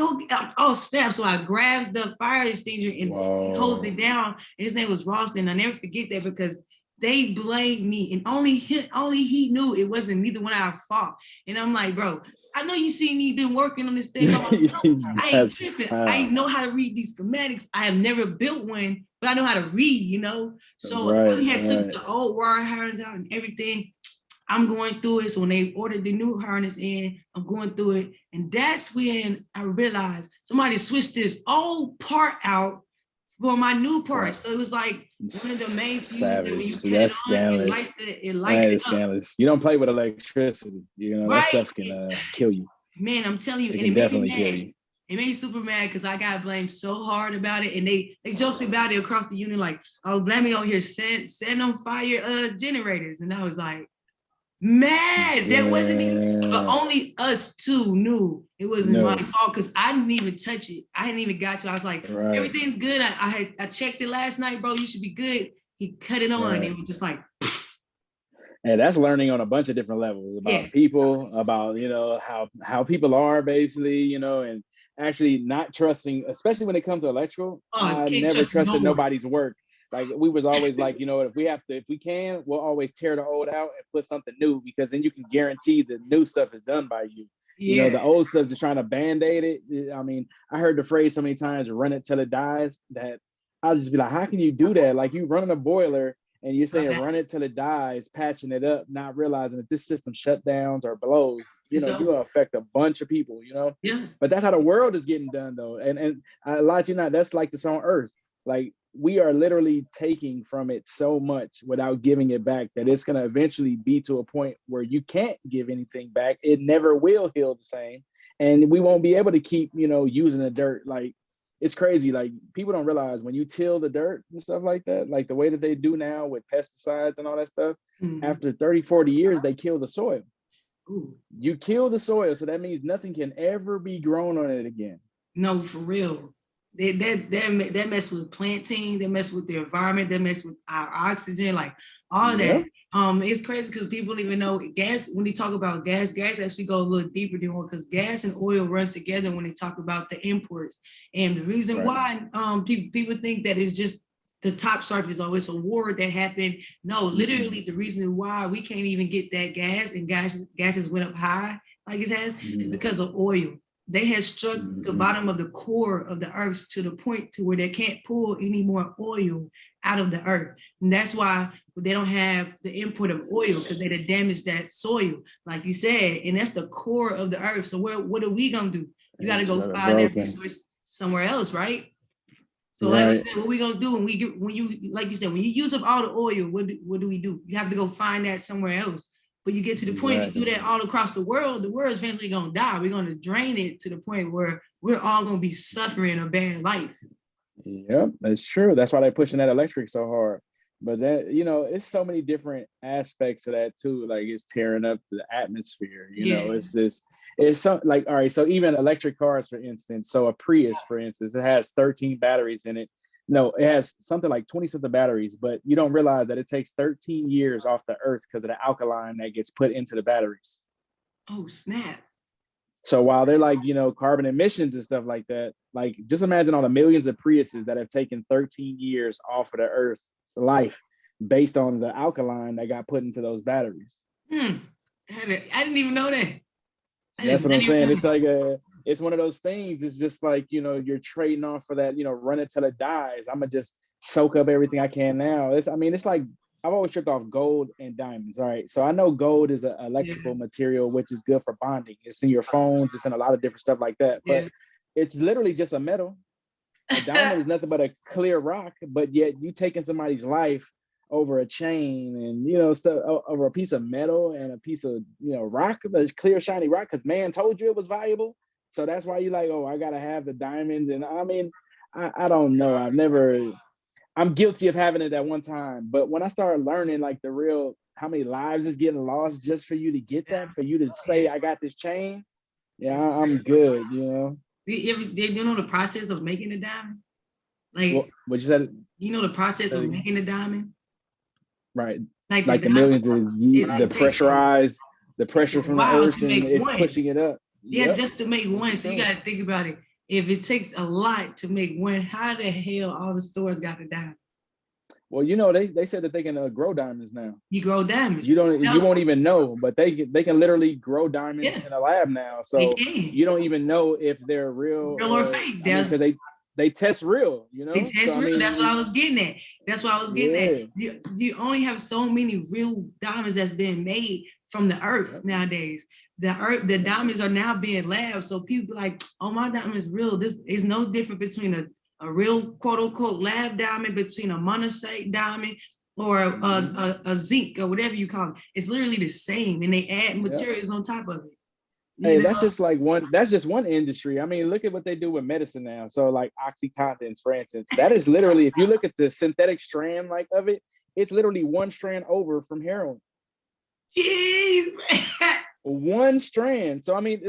oh snap. So I grabbed the fire extinguisher and hose it down. And his name was Ralston. I never forget that because they blamed me. And only he knew it wasn't neither one of our fault. And I'm like, bro, I know you see me been working on this thing by myself. I ain't tripping. I know how to read these schematics. I have never built one, but I know how to read, So I had took the old wire harness out and everything. I'm going through it. So when they ordered the new harness in, I'm going through it. And that's when I realized somebody switched this old part out for my new part. So it was like one of the main things. That's scandalous. It lights it up. You don't play with electricity. That stuff can kill you. Man, I'm telling you, it can definitely kill you. It made me super mad because I got blamed so hard about it, and they joked about it across the unit, like, "Oh, blame me on here, setting on fire generators," and I was like, mad. That wasn't even, but only us two knew it wasn't my fault because I didn't even touch it. I hadn't even got to. I was like, everything's good. I checked it last night, bro. You should be good. He cut it on. It was just like. And that's learning on a bunch of different levels about people, about how people are basically, and actually not trusting, especially when it comes to electrical. I never trusted nobody's work Like we was always like, you know, if we can, we'll always tear the old out and put something new, because then you can guarantee the new stuff is done by you. You know, Yeah. the old stuff just trying to band-aid it. I mean, I heard the phrase so many times, run it till it dies, that I'll just be like, how can you do that? Like you running a boiler and you're saying run it till it dies, patching it up, not realizing that this system shutdowns or blows, you know, you're gonna affect a bunch of people, you know? Yeah. But that's how the world is getting done though. And I lie to you not, that's like this on earth. Like we are literally taking from it so much without giving it back, that it's going to eventually be to a point where you can't give anything back. It never will heal the same. And we won't be able to keep, you know, using the dirt. Like it's crazy. Like people don't realize when you till the dirt and stuff like that, like the way that they do now with pesticides and all that stuff, after 30, 40 years, they kill the soil. Ooh. You kill the soil. So that means nothing can ever be grown on it again. No, for real. That mess with planting, that mess with the environment, that mess with our oxygen, like all that. It's crazy because people don't even know gas. When they talk about gas actually go a little deeper than oil, because gas and oil runs together when they talk about the imports. And the reason why people think that it's just the top surface, or it's a war that happened. No, literally the reason why we can't even get that gas and gases went up high like it has is because of oil. They had struck the bottom of the core of the earth to the point to where they can't pull any more oil out of the earth. And that's why they don't have the import of oil, because they'd have damaged that soil, like you said, and that's the core of the earth. So what are we gonna do? You got to go find that resource somewhere else, right? So like you said, what we gonna do when you like you said, when you use up all the oil, what do we do? You have to go find that somewhere else. But you get to the point, you do that all across the world is eventually gonna die. We're gonna drain it to the point where we're all gonna be suffering a bad life. Yep, that's true. That's why they're pushing that electric so hard. But that, you know, it's so many different aspects of that too. Like it's tearing up the atmosphere. You know, it's something like, all right, so even electric cars, for instance. So a Prius, for instance, it has 13 batteries in it. No, it has something like 20 something batteries, but you don't realize that it takes 13 years off the earth because of the alkaline that gets put into the batteries. Oh, snap. So while they're like, you know, carbon emissions and stuff like that, like just imagine all the millions of Priuses that have taken 13 years off of the earth's life based on the alkaline that got put into those batteries. I didn't even know that. That's what I'm saying. It's like it's one of those things. It's just like, you know, you're trading off for that, you know, run it till it dies. I'm gonna just soak up everything I can now. It's like I've always tripped off gold and diamonds. All right. So I know gold is an electrical material, which is good for bonding. It's in your phones, it's in a lot of different stuff like that. But it's literally just a metal. A diamond is nothing but a clear rock, but yet you taking somebody's life over a chain and, you know, stuff over a piece of metal and a piece of, you know, rock, a clear, shiny rock, because man told you it was valuable. So that's why you're like, oh, I gotta have the diamonds. And I mean, I don't know. I'm guilty of having it at one time. But when I started learning like the real, how many lives is getting lost just for you to get that, for you to say, I got this chain. Yeah, I'm good, you know. Do you know the process of making a diamond? Like what you said? You know the process of making a diamond? Right. Like the millions of the pressurized, the pressure from the earth, and it's pushing it up. Yeah, just to make one. So you got to think about it. If it takes a lot to make one, how the hell all the stores got the diamond? Well, you know, they said that they can grow diamonds now. You grow diamonds. You won't even know, but they can literally grow diamonds in a lab now. So you don't even know if they're real or fake. Because they test real, you know. They test real. That's what I was getting at. You only have so many real diamonds that's been made from the earth nowadays. The diamonds are now being labbed. So people like, oh, my diamond is real. This is no different between a real quote unquote lab diamond, between a monazite diamond or a zinc or whatever you call it. It's literally the same, and they add materials on top of it. Hey, that's just one industry. I mean, look at what they do with medicine now. So like Oxycontins, for instance, that is literally, if you look at the synthetic strand like of it, it's literally one strand over from heroin. Jeez. One strand. So I mean,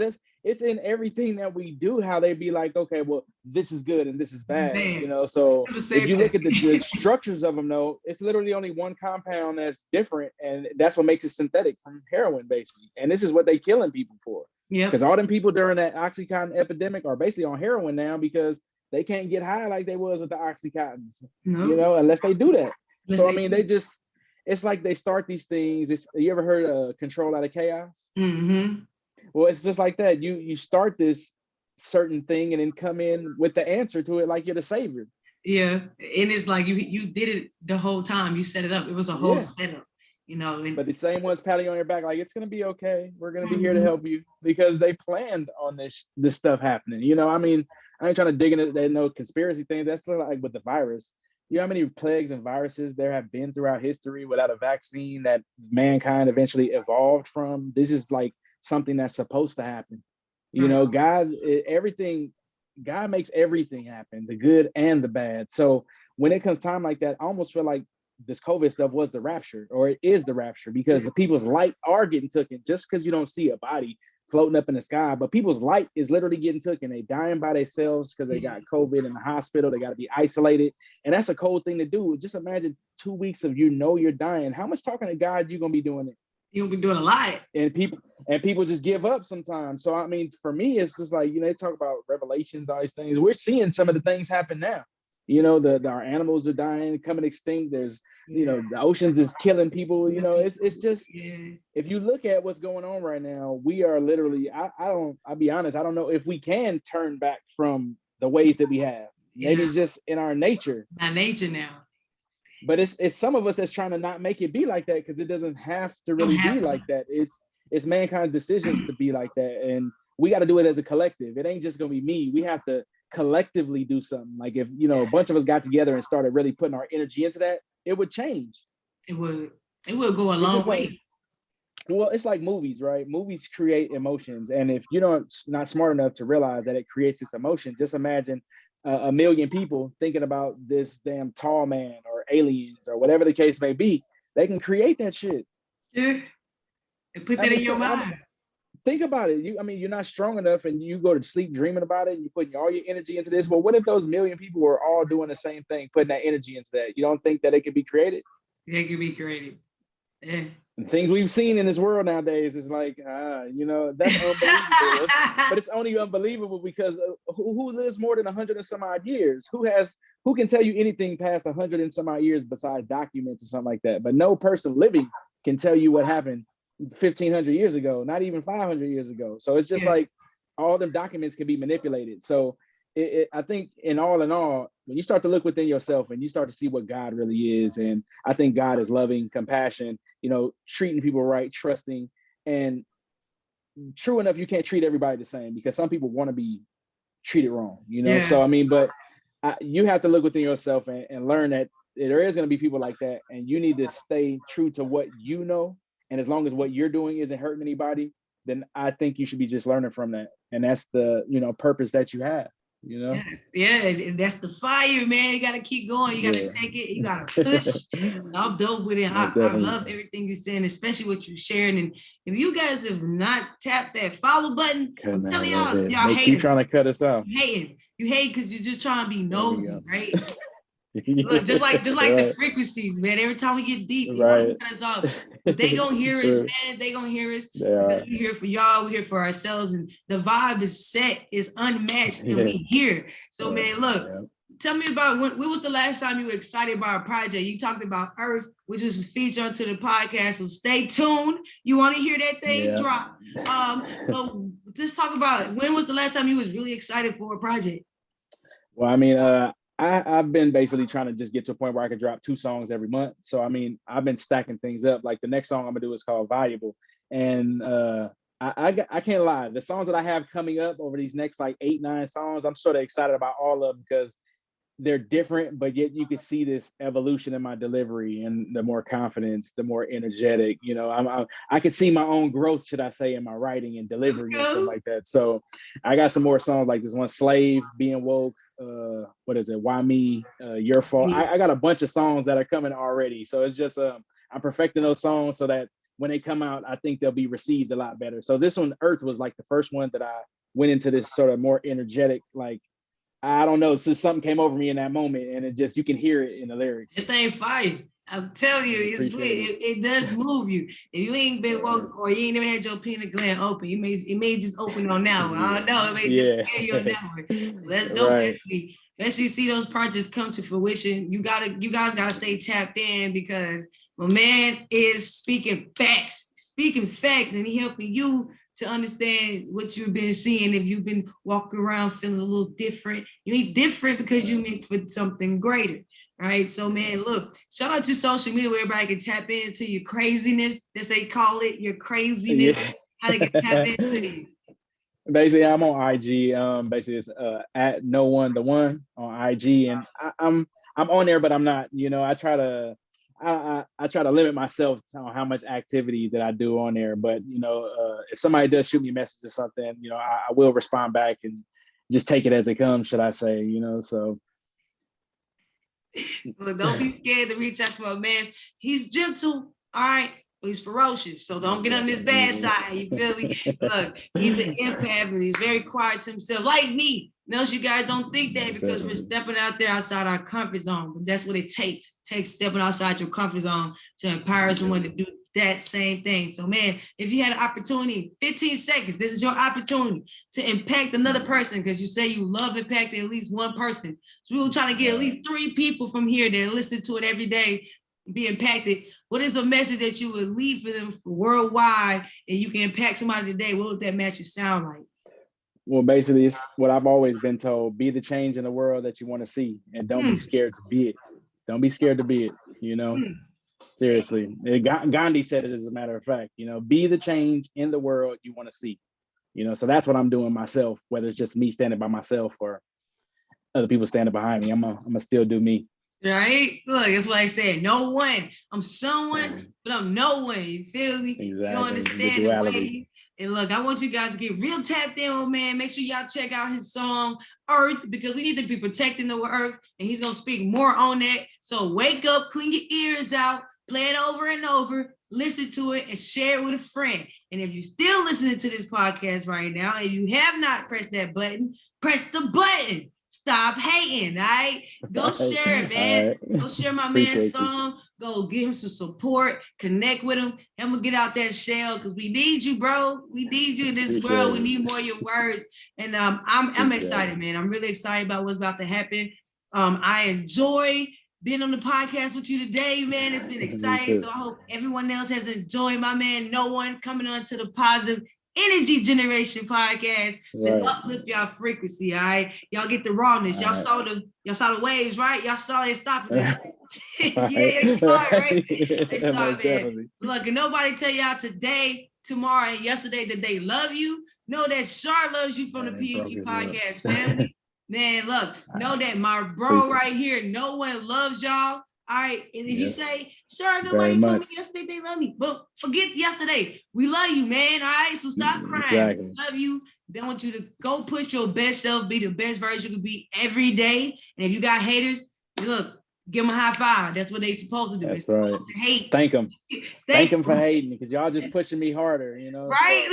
it's in everything that we do, how they be like, okay, well, this is good and this is bad, you know. So if you look at the structures of them, though, it's literally only one compound that's different, and that's what makes it synthetic from heroin, basically. And this is what they killing people for. Yeah, because all them people during that OxyContin epidemic are basically on heroin now, because they can't get high like they was with the Oxycontins, No. you know, unless they do that. Unless so I mean, they just, it's like they start these things. You ever heard of control out of chaos? Mm-hmm. Well, it's just like that. You start this certain thing and then come in with the answer to it like you're the savior. Yeah, and it's like you did it the whole time. You set it up. It was a whole setup, you know. And but the same ones patting you on your back, like, it's gonna be okay. We're gonna be here to help you, because they planned on this stuff happening. You know, I mean, I ain't trying to dig into that no conspiracy thing. That's like with the virus. You know how many plagues and viruses there have been throughout history without a vaccine that mankind eventually evolved from? This is like something that's supposed to happen. You know, God makes everything happen, the good and the bad. So when it comes time like that, I almost feel like this COVID stuff was the rapture, or it is the rapture, because the people's light are getting taken, just because you don't see a body floating up in the sky, but people's light is literally getting taken. They dying by themselves because they got COVID in the hospital. They got to be isolated. And that's a cold thing to do. Just imagine 2 weeks of you're dying. How much talking to God you gonna be doing it? You'll be doing a lot. And people just give up sometimes. So I mean, for me, it's just like, you know, they talk about revelations, all these things. We're seeing some of the things happen now. You know, our animals are dying, coming extinct. There's, you know, the oceans is killing people. You know, it's just, if you look at what's going on right now, we are literally, I'll be honest, I don't know if we can turn back from the ways that we have. Maybe it's just in our nature. Our nature now. But it's some of us that's trying to not make it be like that, because it doesn't have to really be like that. It's mankind's decisions to be like that, and we got to do it as a collective. It ain't just gonna be me. We have to collectively do something. Like, if, you know, a bunch of us got together and started really putting our energy into that, it would change. It would go a long way. Well, it's like movies, right? Movies create emotions, and if you're not smart enough to realize that it creates this emotion, just imagine a million people thinking about this damn tall man or aliens or whatever the case may be. They can create that shit. Yeah, and put that in your mind. Think about it. You're not strong enough, and you go to sleep dreaming about it, and you're putting all your energy into this. Well, what if those million people were all doing the same thing, putting that energy into that? You don't think that it could be created? Yeah, it could be created. Yeah. And things we've seen in this world nowadays is like, you know, that's unbelievable. But it's only unbelievable because who lives more than 100 and some odd years? Who can tell you anything past 100 and some odd years besides documents or something like that? But no person living can tell you what happened 1,500 years ago, not even 500 years ago. So it's just like all them documents can be manipulated. So I think in all, when you start to look within yourself and you start to see what God really is, and I think God is loving, compassion, you know, treating people right, trusting, and true enough, you can't treat everybody the same, because some people want to be treated wrong, you know? So, I mean, but you have to look within yourself and learn that there is going to be people like that, and you need to stay true to what you know. And as long as what you're doing isn't hurting anybody, then I think you should be just learning from that. And that's the, you know, purpose that you have. You know, that's the fire, man. You gotta keep going. You gotta take it. You gotta push. I'm dope with it. I love everything you're saying, especially what you're sharing. And if you guys have not tapped that follow button, I'm telling y'all hating. Keep trying to cut us off. You hate because you're just trying to be nosy, right? Look, just like the frequencies, man. Every time we get deep, cut us off. But they gonna hear us, man. They gonna hear us. We're here for y'all. We're here for ourselves, and the vibe is set, is unmatched, and we here. So, man, look. Tell me about when was the last time you were excited about a project? You talked about Earth, which was featured onto the podcast. So stay tuned. You want to hear that thing drop. But just talk about when was the last time you was really excited for a project? Well, I mean, I've been basically trying to just get to a point where I could drop 2 songs every month. So, I mean, I've been stacking things up. Like the next song I'm gonna do is called Valuable. And I can't lie. The songs that I have coming up over these next like 8, 9 songs, I'm sort of excited about all of them because they're different, but yet you can see this evolution in my delivery and the more confidence, the more energetic, you know, I could see my own growth, should I say, in my writing and delivery and stuff like that. So I got some more songs like this one, Slave, Being Woke, what is it? Why Me? Your Fault. I got a bunch of songs that are coming already. So it's just, I'm perfecting those songs so that when they come out, I think they'll be received a lot better. So this one, Earth, was like the first one that I went into this sort of more energetic, like, I don't know, so something came over me in that moment, and it just, you can hear it in the lyrics. It ain't fire. I'm telling you, it does move you. If you ain't been woke or you ain't never had your pineal gland open, it may just open on that one. I don't know, it may just scare you on that one. That's dope. Actually, Actually see those projects come to fruition. You guys gotta stay tapped in, because my man is speaking facts, and he helping you to understand what you've been seeing. If you've been walking around feeling a little different, you ain't different because you meant for something greater. Right. So man, look, shout out to social media where everybody can tap into your craziness, as they call it, your craziness, how they can tap into you. Basically, I'm on IG. Basically, it's at KnowOne the one on IG, and I'm on there, but I'm not. You know, I try to I try to limit myself on how much activity that I do on there. But you know, if somebody does shoot me a message or something, you know, I will respond back and just take it as it comes. Should I say? You know, so. Well, don't be scared to reach out to my man. He's gentle, all right, but he's ferocious. So don't get on this bad side. You feel me? Look, he's an empath and he's very quiet to himself, like me. Notice you guys don't think that because we're stepping out there outside our comfort zone, but that's what it takes. It takes stepping outside your comfort zone to empower someone to do that same thing. So man, if you had an opportunity, 15 seconds, this is your opportunity to impact another person, because you say you love impacting at least one person. So we were trying to get at least 3 people from here that listen to it every day and be impacted. What is a message that you would leave for them worldwide, and you can impact somebody today? What would that message sound like? Well, basically, it's what I've always been told: be the change in the world that you want to see, and don't be scared to be it. Don't be scared to be it. You know. Seriously, Gandhi said it, as a matter of fact. You know, be the change in the world you want to see. You know, so that's what I'm doing myself. Whether it's just me standing by myself or other people standing behind me, I'm gonna still do me. Right? Look, that's what I said. No one. I'm someone, but I'm no one. You feel me? Exactly. You don't understand the way. And look, I want you guys to get real tapped in, man. Make sure y'all check out his song Earth, because we need to be protecting the earth, and he's gonna speak more on that. So wake up, clean your ears out, play it over and over, listen to it, and share it with a friend. And if you're still listening to this podcast right now, and you have not pressed that button, press the button. Stop hating, all right? Go share it, man. Right. Go share my man's song. Go give him some support. Connect with him. I'm gonna get out that shell, because we need you, bro. We need you in this world. We need more of your words. And I'm excited, man. I'm really excited about what's about to happen. I enjoy being on the podcast with you today, man. It's been exciting. So I hope everyone else has enjoyed my man KnowOne coming on to the Positive Energy Generation podcast that uplift y'all frequency. All right, y'all get the rawness. Y'all saw the waves, right? Y'all saw it stopping it. Yeah, they saw it, right? They saw it, man. Look, and nobody tell y'all today, tomorrow, and yesterday that they love you. Know that Char loves you from the P.E.G podcast family. Man, look, know that my bro right here, KnowOne loves y'all. All right, and if you say, sure, nobody told me yesterday they love me, but forget yesterday. We love you, man. All right, so stop crying. We love you. They want you to go push your best self, be the best version you can be every day. And if you got haters, look, give them a high five. That's what they supposed to do. That's right. To hate. Thank them. Thank them for hating, because y'all just pushing me harder, you know. Right?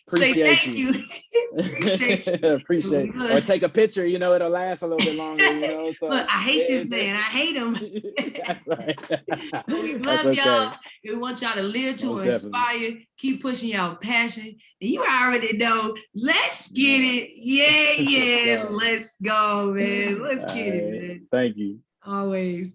So, appreciate you. Appreciate you. Appreciate you. Or take a picture, you know, it'll last a little bit longer, you know. So look, I hate this man. I hate him. That's right. We love y'all. We want y'all to live to inspire. Keep pushing y'all passion. And you already know. Let's get it. Yeah. Let's go, man. Let's get it, man. Thank you. Always.